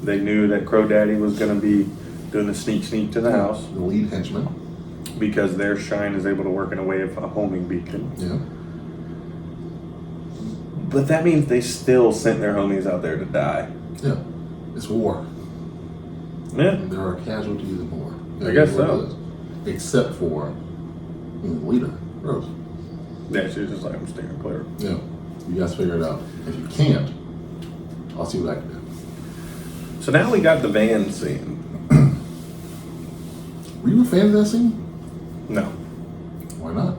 They knew that Crow Daddy was going to be doing the sneak to the house. The lead henchman. Because their shine is able to work in a way of a homing beacon. Yeah. But that means they still sent their homies out there to die. Yeah. It's war. Yeah. And there are casualties in war. I guess so. Except for the leader, Rose. Yeah, she's just like, I'm steering clear. Yeah. You guys figure it out. If you can't, I'll see what I can do. So now we got the van scene. Were you a fan of that scene? No. Why not?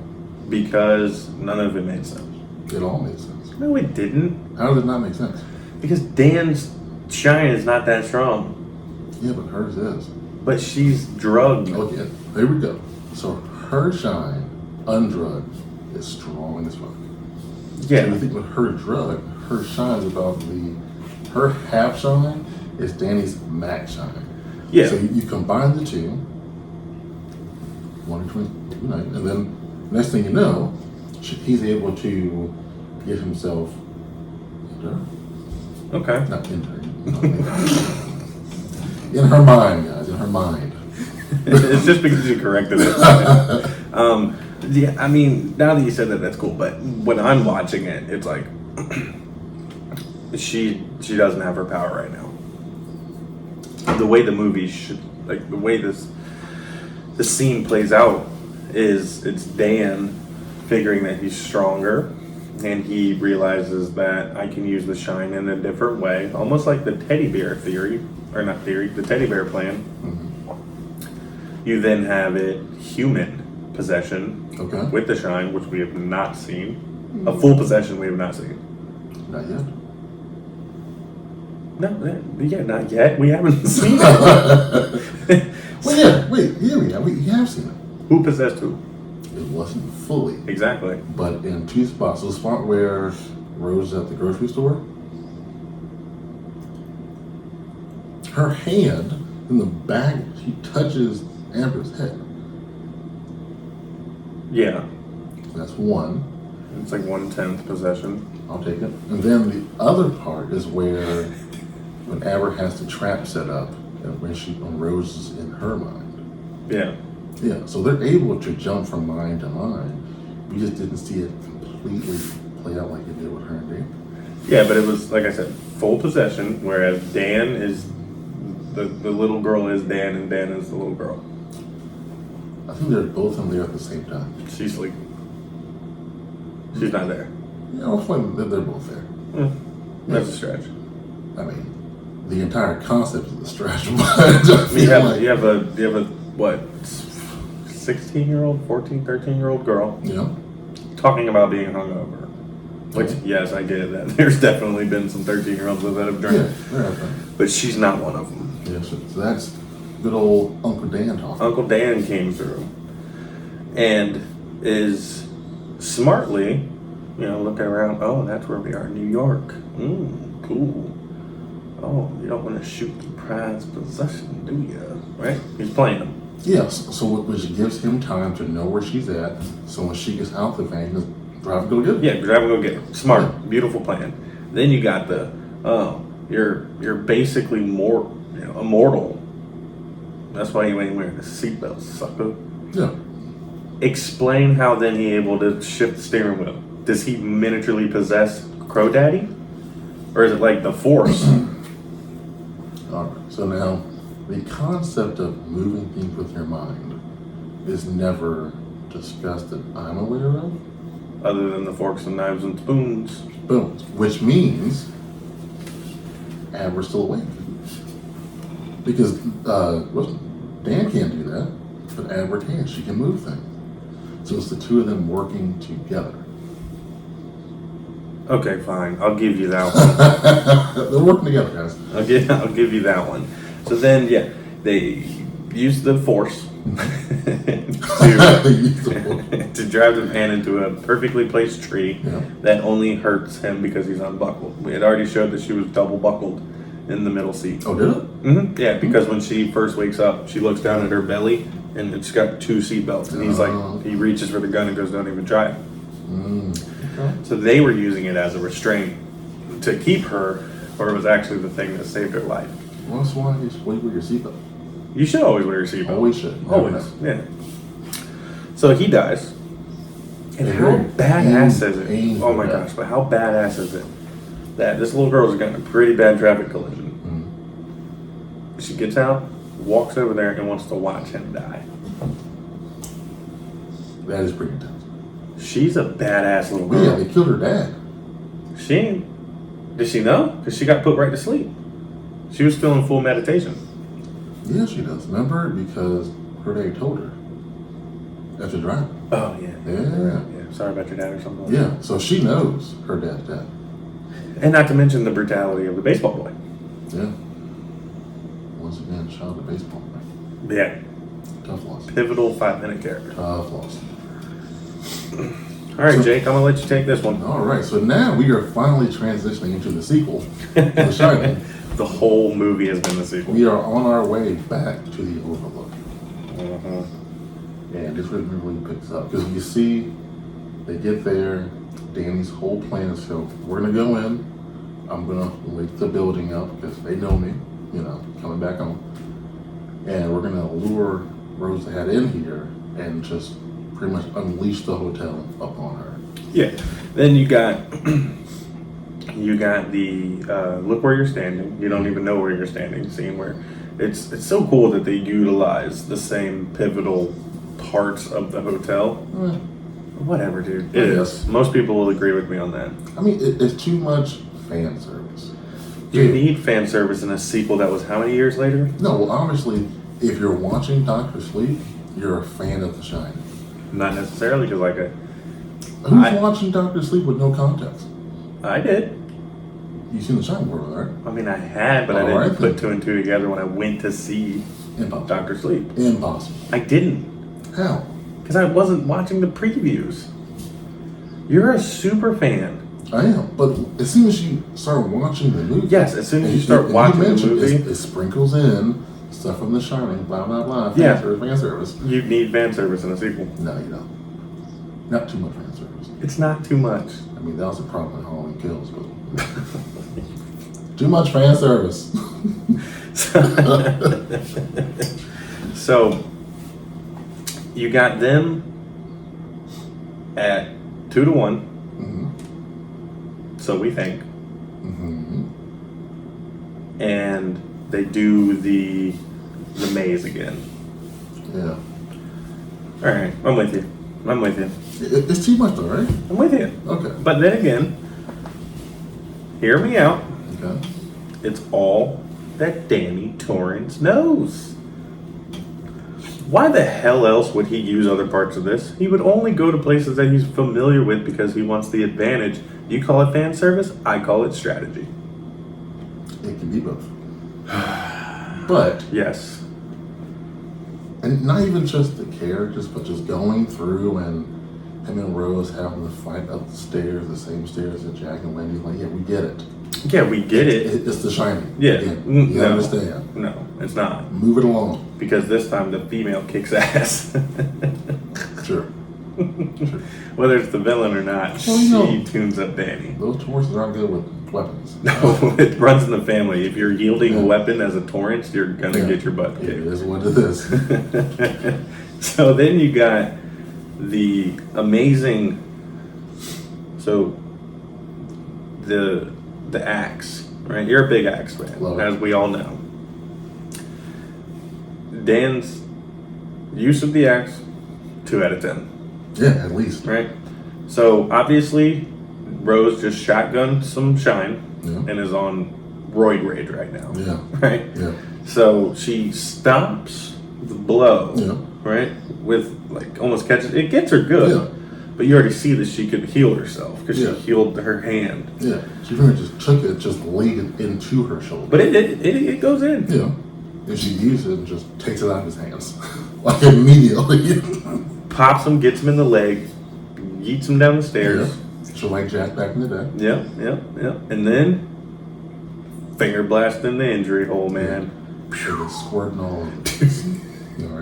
Because none of it made sense. It all made sense. No, it didn't. How does it not make sense? Because Dan's shine is not that strong. Yeah, but hers is. But she's drugged. Okay, there we go. So her shine, undrugged, is strong as fuck. Yeah. So I think with her drug, her shine is about her half shine is Danny's max shine. Yeah. So you combine the two, 1:22, and then next thing you know, he's able to get himself into her. Okay. Not into her. In her mind, guys. In her mind. It's just because you corrected it. Yeah, I mean, now that you said that, that's cool. But when I'm watching it, it's like she doesn't have her power right now. The way the movie should, like the way the scene plays out, is it's Dan figuring that he's stronger, and he realizes that I can use the shine in a different way, almost like the teddy bear theory, or not theory, the teddy bear plan. Mm-hmm. You then have it human possession with the shine, which we have not seen. A full possession we have not seen. Not yet. No, yeah, not yet. We haven't seen it. Well, yeah, wait, yeah, we have seen it. Who possessed who? It wasn't fully. Exactly. But in two spots. So the spot where Rose is at the grocery store, her hand in the bag, she touches Amber's head. Yeah. That's one. It's like 1/10 possession. I'll take it. And then the other part is where when Amber has the trap set up and when Rose is in her mind. Yeah. Yeah, so they're able to jump from mind to mind. We just didn't see it completely play out like it did with her and Dan. Yeah, but it was, like I said, full possession, whereas Dan is, the little girl is Dan, and Dan is the little girl. I think they're both in there at the same time. She's sleeping. She's not there. Yeah, I'll explain that they're both there. That's a stretch. I mean, the entire concept is a stretch. But You have a what, 16-year-old, 14, 13-year-old girl talking about being hungover. Which, yes, I get that. There's definitely been some 13-year-olds that have drank. Yeah, but she's not one of them. Yeah, so that's good old Uncle Dan talking. Uncle Dan came through and is smartly, looking around. Oh, that's where we are, New York. Cool. Oh, you don't want to shoot the prized possession, do you? Right? He's playing them. Yes, so which gives him time to know where she's at. So when she gets out the van, just drive and go get her. Yeah, drive and go get her. Smart, beautiful plan. Then you got the, you're basically immortal. That's why you ain't wearing a seatbelt, sucker. Yeah. Explain how then he able to shift the steering wheel. Does he miniaturely possess Crow Daddy? Or is it like the Force? All right, so now the concept of moving things with your mind is never discussed that I'm aware of. Other than the forks and knives and spoons. Spoons, which means Amber's still awake. Because Dan can't do that, but Amber can. She can move things. So it's the two of them working together. Okay, fine. I'll give you that one. They're working together, guys. I'll give you that one. So then, they use the Force to drive the van into a perfectly placed tree that only hurts him because he's unbuckled. We had already showed that she was double buckled in the middle seat. Oh, did it? Mm-hmm. Yeah, because when she first wakes up, she looks down at her belly and it's got 2 seatbelts. And he's like, he reaches for the gun and goes, "Don't even try it." Okay. So they were using it as a restraint to keep her, or it was actually the thing that saved her life. Well, that's why you should wear your seatbelt. You should always wear your seatbelt. Always should. Always, yeah. So he dies. And how badass is it? Oh my gosh, but how badass is it that this little girl's gotten a pretty bad traffic collision. She gets out, walks over there, and wants to watch him die. That is pretty intense. She's a badass little girl. Yeah, they killed her dad. Did she know? Because she got put right to sleep. She was still in full meditation. Yeah, she does. Remember? Because her dad told her. After driving. Oh, yeah. Yeah. Sorry about your dad or something like that. So she knows her dad's dead. And not to mention the brutality of the baseball boy. Yeah. Once again, shout out to baseball boy. Yeah. Tough loss. Pivotal 5-minute character. Tough loss. All right, Jake, I'm going to let you take this one. All right, so now we are finally transitioning into the sequel, The Shining. The whole movie has been the sequel. We are on our way back to the Overlook. And this really picks up. Because you see, they get there, Danny's whole plan is, so we're going to go in, I'm going to wake the building up because they know me, coming back home. and we're gonna lure Rose the Hat in here and just pretty much unleash the hotel upon her. Yeah. Then you got the look where you're standing. You don't even know where you're standing scene where it's so cool that they utilize the same pivotal parts of the hotel. Whatever, dude. It is. Most people will agree with me on that. I mean, it's too much fan service. You need fan service in a sequel that was how many years later? No, well, obviously, if you're watching Doctor Sleep, you're a fan of The Shining. Not necessarily, because Who's watching Doctor Sleep with no context? I did. You've seen The Shining before, right? I mean, I had, but I didn't put two and two together when I went to see Doctor Sleep. Impossible. I didn't. How? Because I wasn't watching the previews. You're a super fan. I am, but as soon as you start watching the movie... Yes, as soon as you start watching the movie... It sprinkles in stuff from The Shining, blah, blah, blah, fan service. You need fan service in a sequel. No, you don't. Not too much fan service. It's not too much. I mean, that was a problem in Halloween Kills, but... too much fan service. So, you got them at 2-1. So we think. And they do the maze again. Yeah. All right, I'm with you. It's too much though, right? I'm with you. Okay. But then again, hear me out. Okay. It's all that Danny Torrance knows. Why the hell else would he use other parts of this? He would only go to places that he's familiar with because he wants the advantage. You call it fan service, I call it strategy. It can be both. But... Yes. And not even just the characters, but just going through and him and Rose having to fight up the stairs, the same stairs that Jack and Wendy's like, yeah, we get it. Yeah, we get it. It's The Shining. Yeah. Again, you understand. No, it's not. Move it along. Because this time the female kicks ass. Sure. Whether it's the villain or not, she tunes up Danny. Those Torrances aren't good with weapons. No, it runs in the family. If you're wielding a weapon as a Torrance, you're going to get your butt kicked. It is what it is. So then you got the amazing... So, the axe, right? You're a big axe fan, as we all know. Dan's use of the axe, 2 out of 10. Yeah, at least. Right? So, obviously, Rose just shotgunned some shine and is on roid rage right now. Yeah. Right? Yeah. So, she stops the blow, right? With, almost catches... It gets her good. Yeah. But you already see that she could heal herself because she healed her hand. Yeah. She pretty much just took it, just laid it into her shoulder. But it goes in. Yeah. And she uses it and just takes it out of his hands. Immediately. Pops him, gets him in the leg, yeets him down the stairs. Yeah. So like Jack back in the day. Yeah. And then, finger blast in the injury hole, man. Yeah. It's squirting all over.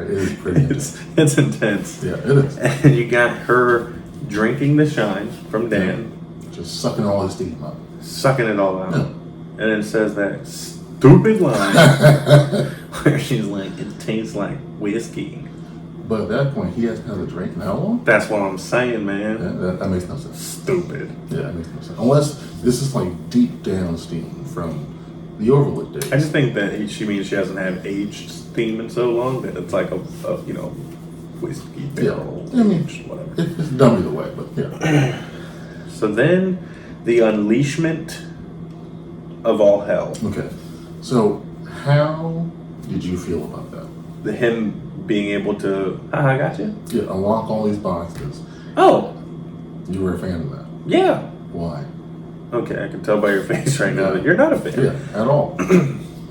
It is pretty intense. It's intense. Yeah, it is. And you got her drinking the shine from Dan. Yeah. Just sucking all his steam up. Sucking it all out. Yeah. And it says that stupid line where she's like, it tastes like whiskey. But at that point, he hasn't had a drink in how long? That's what I'm saying, man. Yeah, that makes no sense. Stupid. Yeah, that makes no sense. Unless this is like deep down steam from the Overlook days. I just think that she means she hasn't had aged steam in so long that it's like a whiskey barrel. Yeah. I mean, whatever. It's dumb either way, but yeah. So then, the unleashment of all hell. Okay. So, how did you feel about that? Him being able to, I got you. Yeah, unlock all these boxes. Oh. You were a fan of that. Yeah. Why? Okay, I can tell by your face right now that you're not a fan. Yeah, at all.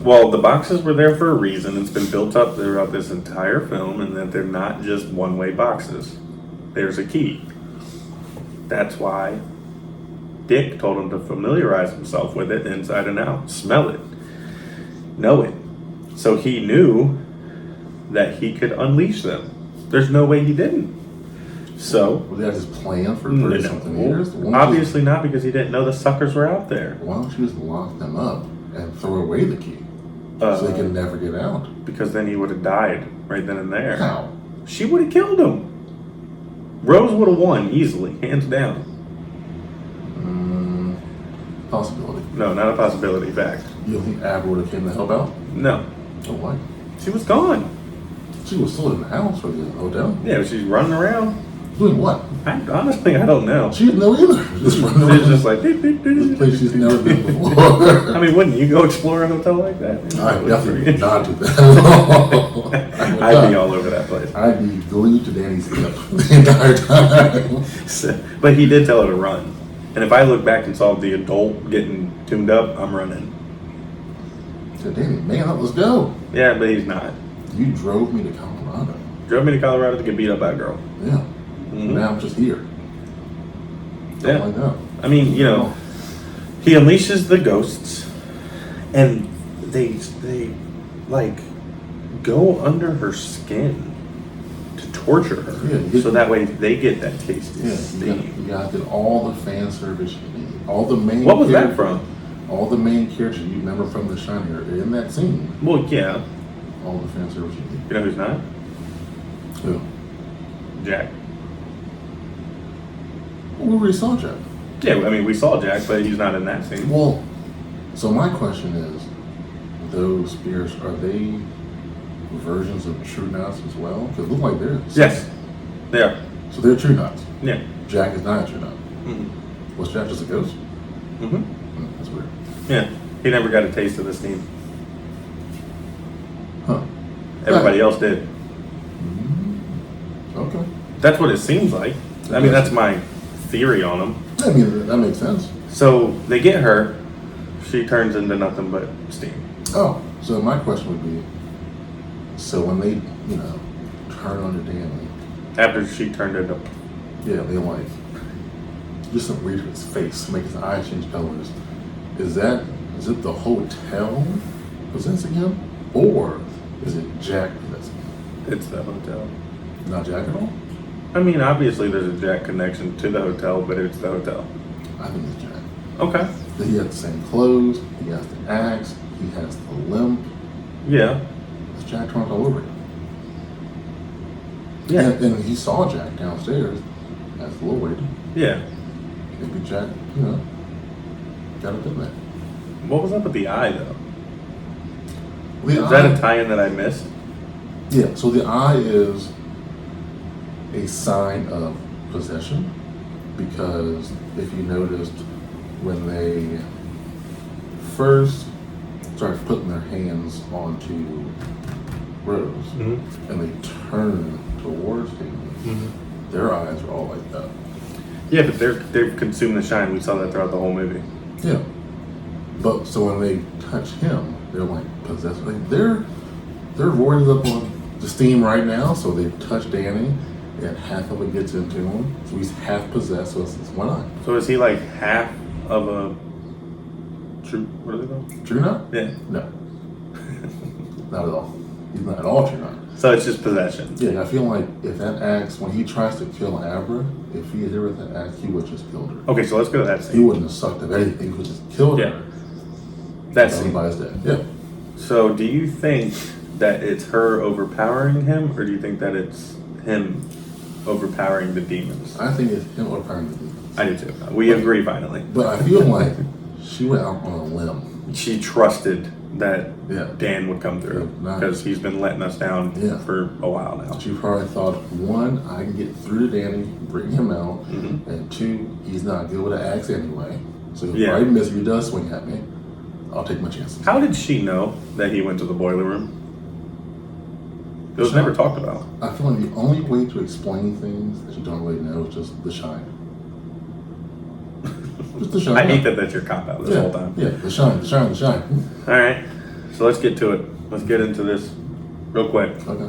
Well, the boxes were there for a reason. It's been built up throughout this entire film, and that they're not just one-way boxes. There's a key. That's why Dick told him to familiarize himself with it inside and out. Smell it. Know it. So he knew that he could unleash them. There's no way he didn't. So... Was that his plan for 30-something years? Obviously not, because he didn't know the suckers were out there. Why don't you just lock them up and throw away the key? So they can never get out. Because then he would have died right then and there. How? She would have killed him. Rose would have won easily, hands down. Possibility. No, not a possibility. Fact. You don't think Abra would have came to help out? No. Oh, why? She was gone. She was still in the house or the hotel. Yeah, she's running around. Doing what? Honestly, I don't know. She didn't know either. Just running around. It's just like This place she's never been before. I mean, wouldn't you go explore a hotel like that? I definitely would not do that. I'd be all over that place. I'd be glued to Danny's hip the entire time. But he did tell her to run. And if I look back and saw the adult getting tuned up, I'm running. So Danny, man, let's go. Yeah, but he's not. You drove me to Colorado. Drove me to Colorado to get beat up by a girl. Yeah. Mhm. Now I'm just here. Yeah. Oh, I know. I mean, you know, he unleashes the ghosts, and they like go under her skin to torture her, Yeah, so that way they get that taste of Yeah, steam. you got to get all the fan service you need. All the main. What was that characters- from? All the main characters you remember from The Shining are in that scene. Well, yeah. All the fan service you need. You know who's not? Who? Jack. Well, we already saw Jack. Yeah, I mean, we saw Jack, but he's not in that scene. Well, so my question is, those spirits, are they versions of true nuts as well? Because it look like they're. Yes, they are. So they're true nuts. Yeah. Jack is not a true nut. Mm-hmm. Was Jack just a ghost? Mm-hmm. That's weird. Yeah. He never got a taste of the steam. Huh. Everybody else did. Okay. That's what it seems like. I mean, that's my theory on them. I mean, that makes sense. So they get her. She turns into nothing but steam. Oh, so my question would be, so when they, turn on the Danny, After she turned into. yeah, they like, do something weird to his face, make his eyes change colors. Is it the hotel possessing him? Or is it Jack possessing him? It's the hotel. Not Jack at all? I mean, obviously there's a Jack connection to the hotel, but it's the hotel. I think it's Jack. Okay. He has the same clothes, he has the axe, he has the limp. Yeah. It's Jack Trump all over again. Yeah. And he saw Jack downstairs as Lloyd. Yeah. Maybe Jack, got up in there. What was up with the eye, though? The Is that eye- a tie-in that I missed? Yeah, so the eye is a sign of possession because if you noticed when they first started putting their hands onto Rose Mm-hmm. and they turn towards him, their eyes are all like that. Yeah, but they've consumed the shine. We saw that throughout the whole movie. Yeah. But so when they touch him, they're like possessed. Like they're roided up on the steam right now, so they touch Danny and half of it gets into him. So he's half possessed, so it's one eye. So is he like half of a true? What are they called? True nut? Yeah. No. Not at all. He's not at all true nut. So it's just possession. Yeah, I feel like if that axe, when he tries to kill Abra, if he hit her with that axe, he would have just killed her. Okay, so let's go to that He scene. wouldn't have sucked up anything. He would have just killed Yeah. her. That scene. Everybody's dead. Yeah. So do you think that it's her overpowering him, or do you think that it's him overpowering the demons? I think it's him overpowering the demons. I do too. We agree finally. But I feel like she went out on a limb. She trusted that Yeah. Dan would come through Yeah, nice. because he's been letting us down Yeah. for a while now. She probably thought, one, I can get through to Danny, bring him out, Mhm. and two, he's not good with an axe anyway. So if Yeah. right miss, if he does swing at me, I'll take my chances. How did she know that he went to the boiler room? It was never talked about. I feel like the only way to explain things that you don't really know is just the shine. Just the shine. I hate that that's your cop out this yeah. whole time. Yeah, the shine, the shine, the shine. All right, so let's get to it. Let's get into this real quick. Okay.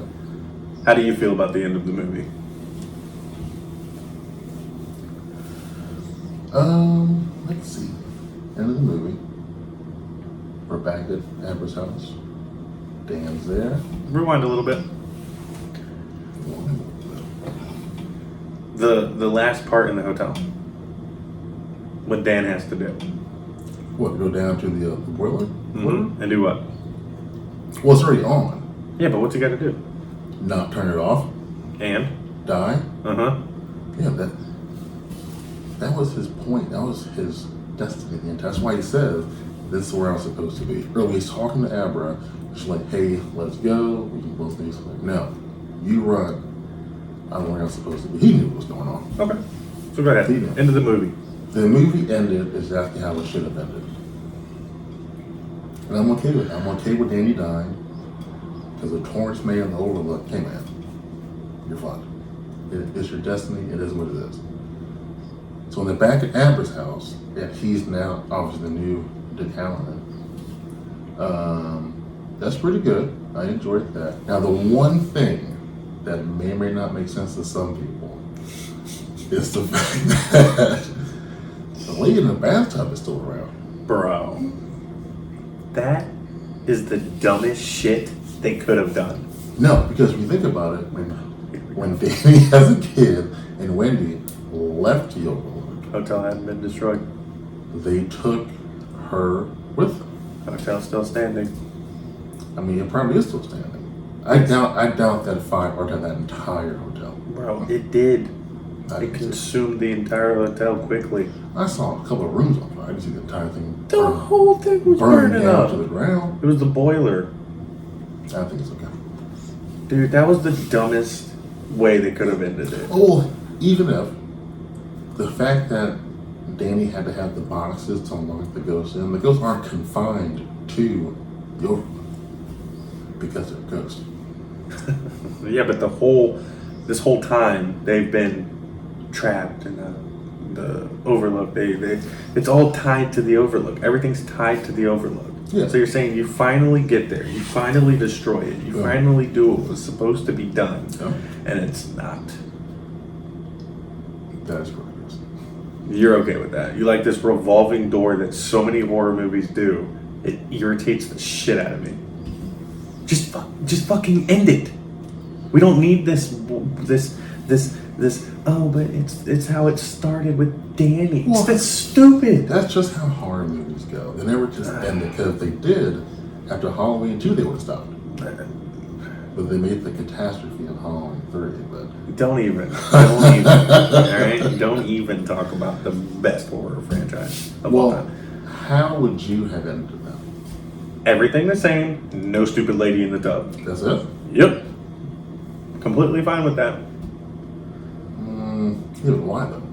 How do you feel about the end of the movie? Let's see. End of the movie. We're back at Abra's house. Dan's there. Rewind a little bit. The last part in the hotel. What Dan has to do. What, go down to the boiler? Mhm. And do what? Well, it's already on. Yeah, but what's he got to do? Not turn it off. And? Die. Uh-huh. Yeah, that was his point. That was his destiny. And that's why he says, this is where I was supposed to be. Earlier, he's talking to Abra. She's like, hey, let's go. We can both leave. He's like, no, you run. I'm where I'm supposed to be. He knew what was going on. Okay. So go ahead. End of the movie. The movie ended exactly how it should have ended. And I'm okay with it. I'm okay with Danny dying. Because the Torrance man and the Overlook, hey man, you're fine. It's your destiny. It is what it is. So in the back at Amber's house, yeah, he's now obviously the new DeCallan. That's pretty good. I enjoyed that. Now the one thing that may or may not make sense to some people is the fact that the lady in the bathtub is still around. Bro. That is the dumbest shit they could have done. No, because when you think about it, when Danny has a kid and Wendy left the Overlook, Hotel hadn't been destroyed. they took her with them. Hotel's still standing. I mean, it probably is still standing. I doubt that fire burned down that entire hotel. Bro, it did. It consumed the entire hotel quickly. I saw a couple of rooms on fire. I didn't see the entire thing. The whole thing was burning down up to the ground. It was the boiler. I think it's okay. Dude, that was the dumbest way they could have ended it. Oh, even if the fact that Danny had to have the boxes to unlock the ghosts in, the ghosts aren't confined to the Overlook because they're ghosts. Yeah, but this whole time they've been trapped in the Overlook. It's all tied to the Overlook. Everything's tied to the Overlook. Yeah. So you're saying you finally get there, you finally destroy it, you finally do what was supposed to be done, and it's not. That is correct. You're okay with that. You like this revolving door that so many horror movies do. It irritates the shit out of me. Just fucking end it. We don't need this. Oh, but it's how it started with Danny. Well, that's stupid. That's just how horror movies go. They never just end it, because if they did, after Halloween 2, they would have stopped. But they made the catastrophe in Halloween 3. But don't even. All right, don't even talk about the best horror franchise of all time. How would you have ended that? Everything the same. No stupid lady in the tub. That's it? Yep. Completely fine with that. Yeah, but why though?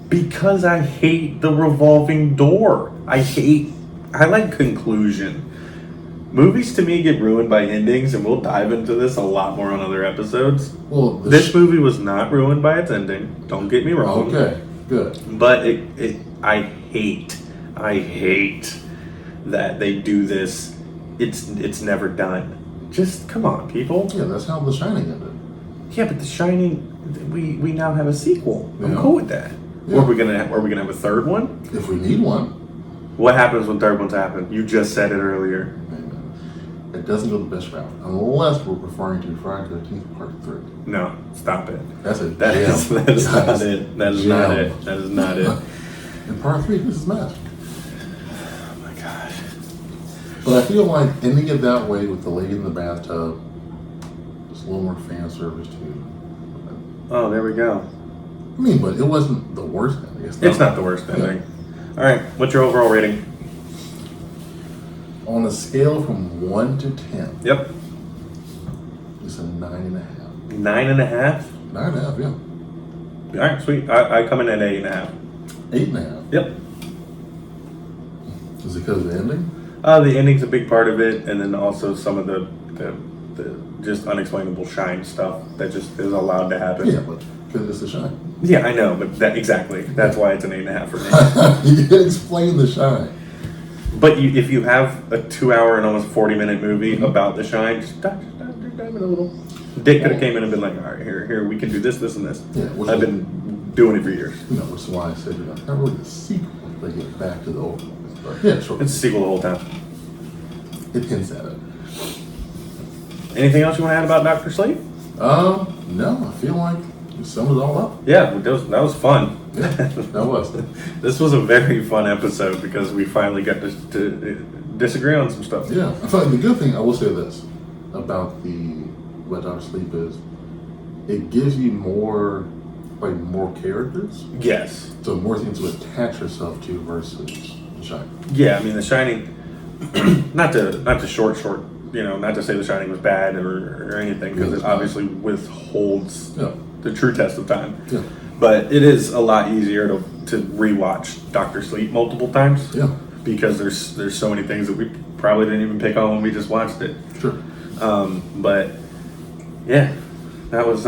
Because I hate the revolving door. I like conclusion. Movies to me get ruined by endings, and we'll dive into this a lot more on other episodes. Well, this movie was not ruined by its ending. Don't get me wrong. Okay, good. But I hate that they do this. It's never done. Just come on, people. Yeah, that's how The Shining ended. Yeah, but The Shining, we now have a sequel. I'm Yeah. cool with that. Yeah. Are we gonna have a third one? If we need one. What happens when third ones happen? You just said it earlier. It doesn't go the best route, unless we're referring to Friday the 13th Part 3. No, stop it. That's a That is not it. That is not it. That is not it. In Part 3, this is magic. Oh my gosh. But I feel like ending it that way with the lady in the bathtub, just a little more fan service too. Oh, there we go. I mean, but it wasn't the worst ending. It's not the worst ending. All right, what's your overall rating? On a scale from 1 to 10. Yep. It's a 9.5. 9.5? 9.5, yeah. All right, sweet. I come in at 8.5. 8.5. Yep. Is it because of the ending? The ending's a big part of it, and then also some of the just unexplainable shine stuff that just is allowed to happen. Yeah, but because it's the shine. Yeah, I know, but exactly. That's why it's an 8.5 for me. You can explain the shine. But if you have a 2-hour and almost 40-minute movie about the shine, just dive in a little. Dick could have came in and been like, all right, here, we can do this, this, and this. Yeah, I've been doing it for years. You know, which is why I said, not really the sequel. They get back to the old one. But yeah, sure. It's a sequel the whole time. It hints at it. Anything else you want to add about Dr. Sleep? No, I feel like you summed it all up. Yeah, that was fun. Yeah, that was. This was a very fun episode because we finally got to disagree on some stuff. Yeah, I feel like the good thing, I will say this about the Let Doctor Sleep is it gives you more characters. Yes. So more things to attach yourself to versus The Shining. Yeah, I mean, The Shining, not to short, not to say The Shining was bad or anything, because it obviously withholds the true test of time. Yeah. But it is a lot easier to rewatch Doctor Sleep multiple times. Yeah. Because there's so many things that we probably didn't even pick on when we just watched it. Sure. But yeah, that was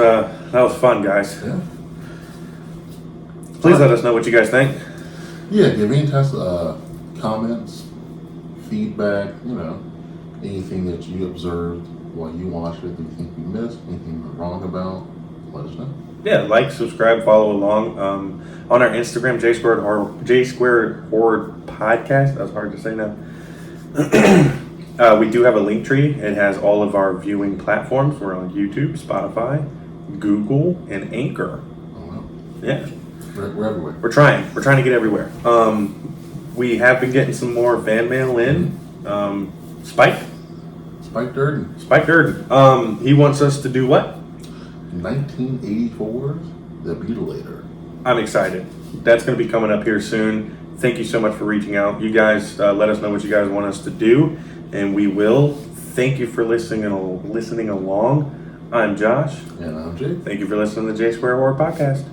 fun, guys. Yeah. Please let us know what you guys think. Yeah, give any types of comments, feedback, anything that you observed while you watched it that you think we missed, anything we're wrong about, let us know. Yeah, like, subscribe, follow along. On our Instagram, J Squared Horror Podcast. That's hard to say now. We do have a link tree. It has all of our viewing platforms. We're on YouTube, Spotify, Google, and Anchor. Oh, wow. Yeah. We're everywhere. We're trying to get everywhere. We have been getting some more fan mail in. Spike Durden. He wants us to do what? 1984's The Mutilator. I'm excited. That's going to be coming up here soon. Thank you so much for reaching out. You guys, let us know what you guys want us to do, and we will. Thank you for listening along. I'm Josh. And I'm Jake. Thank you for listening to the J Square Horror Podcast.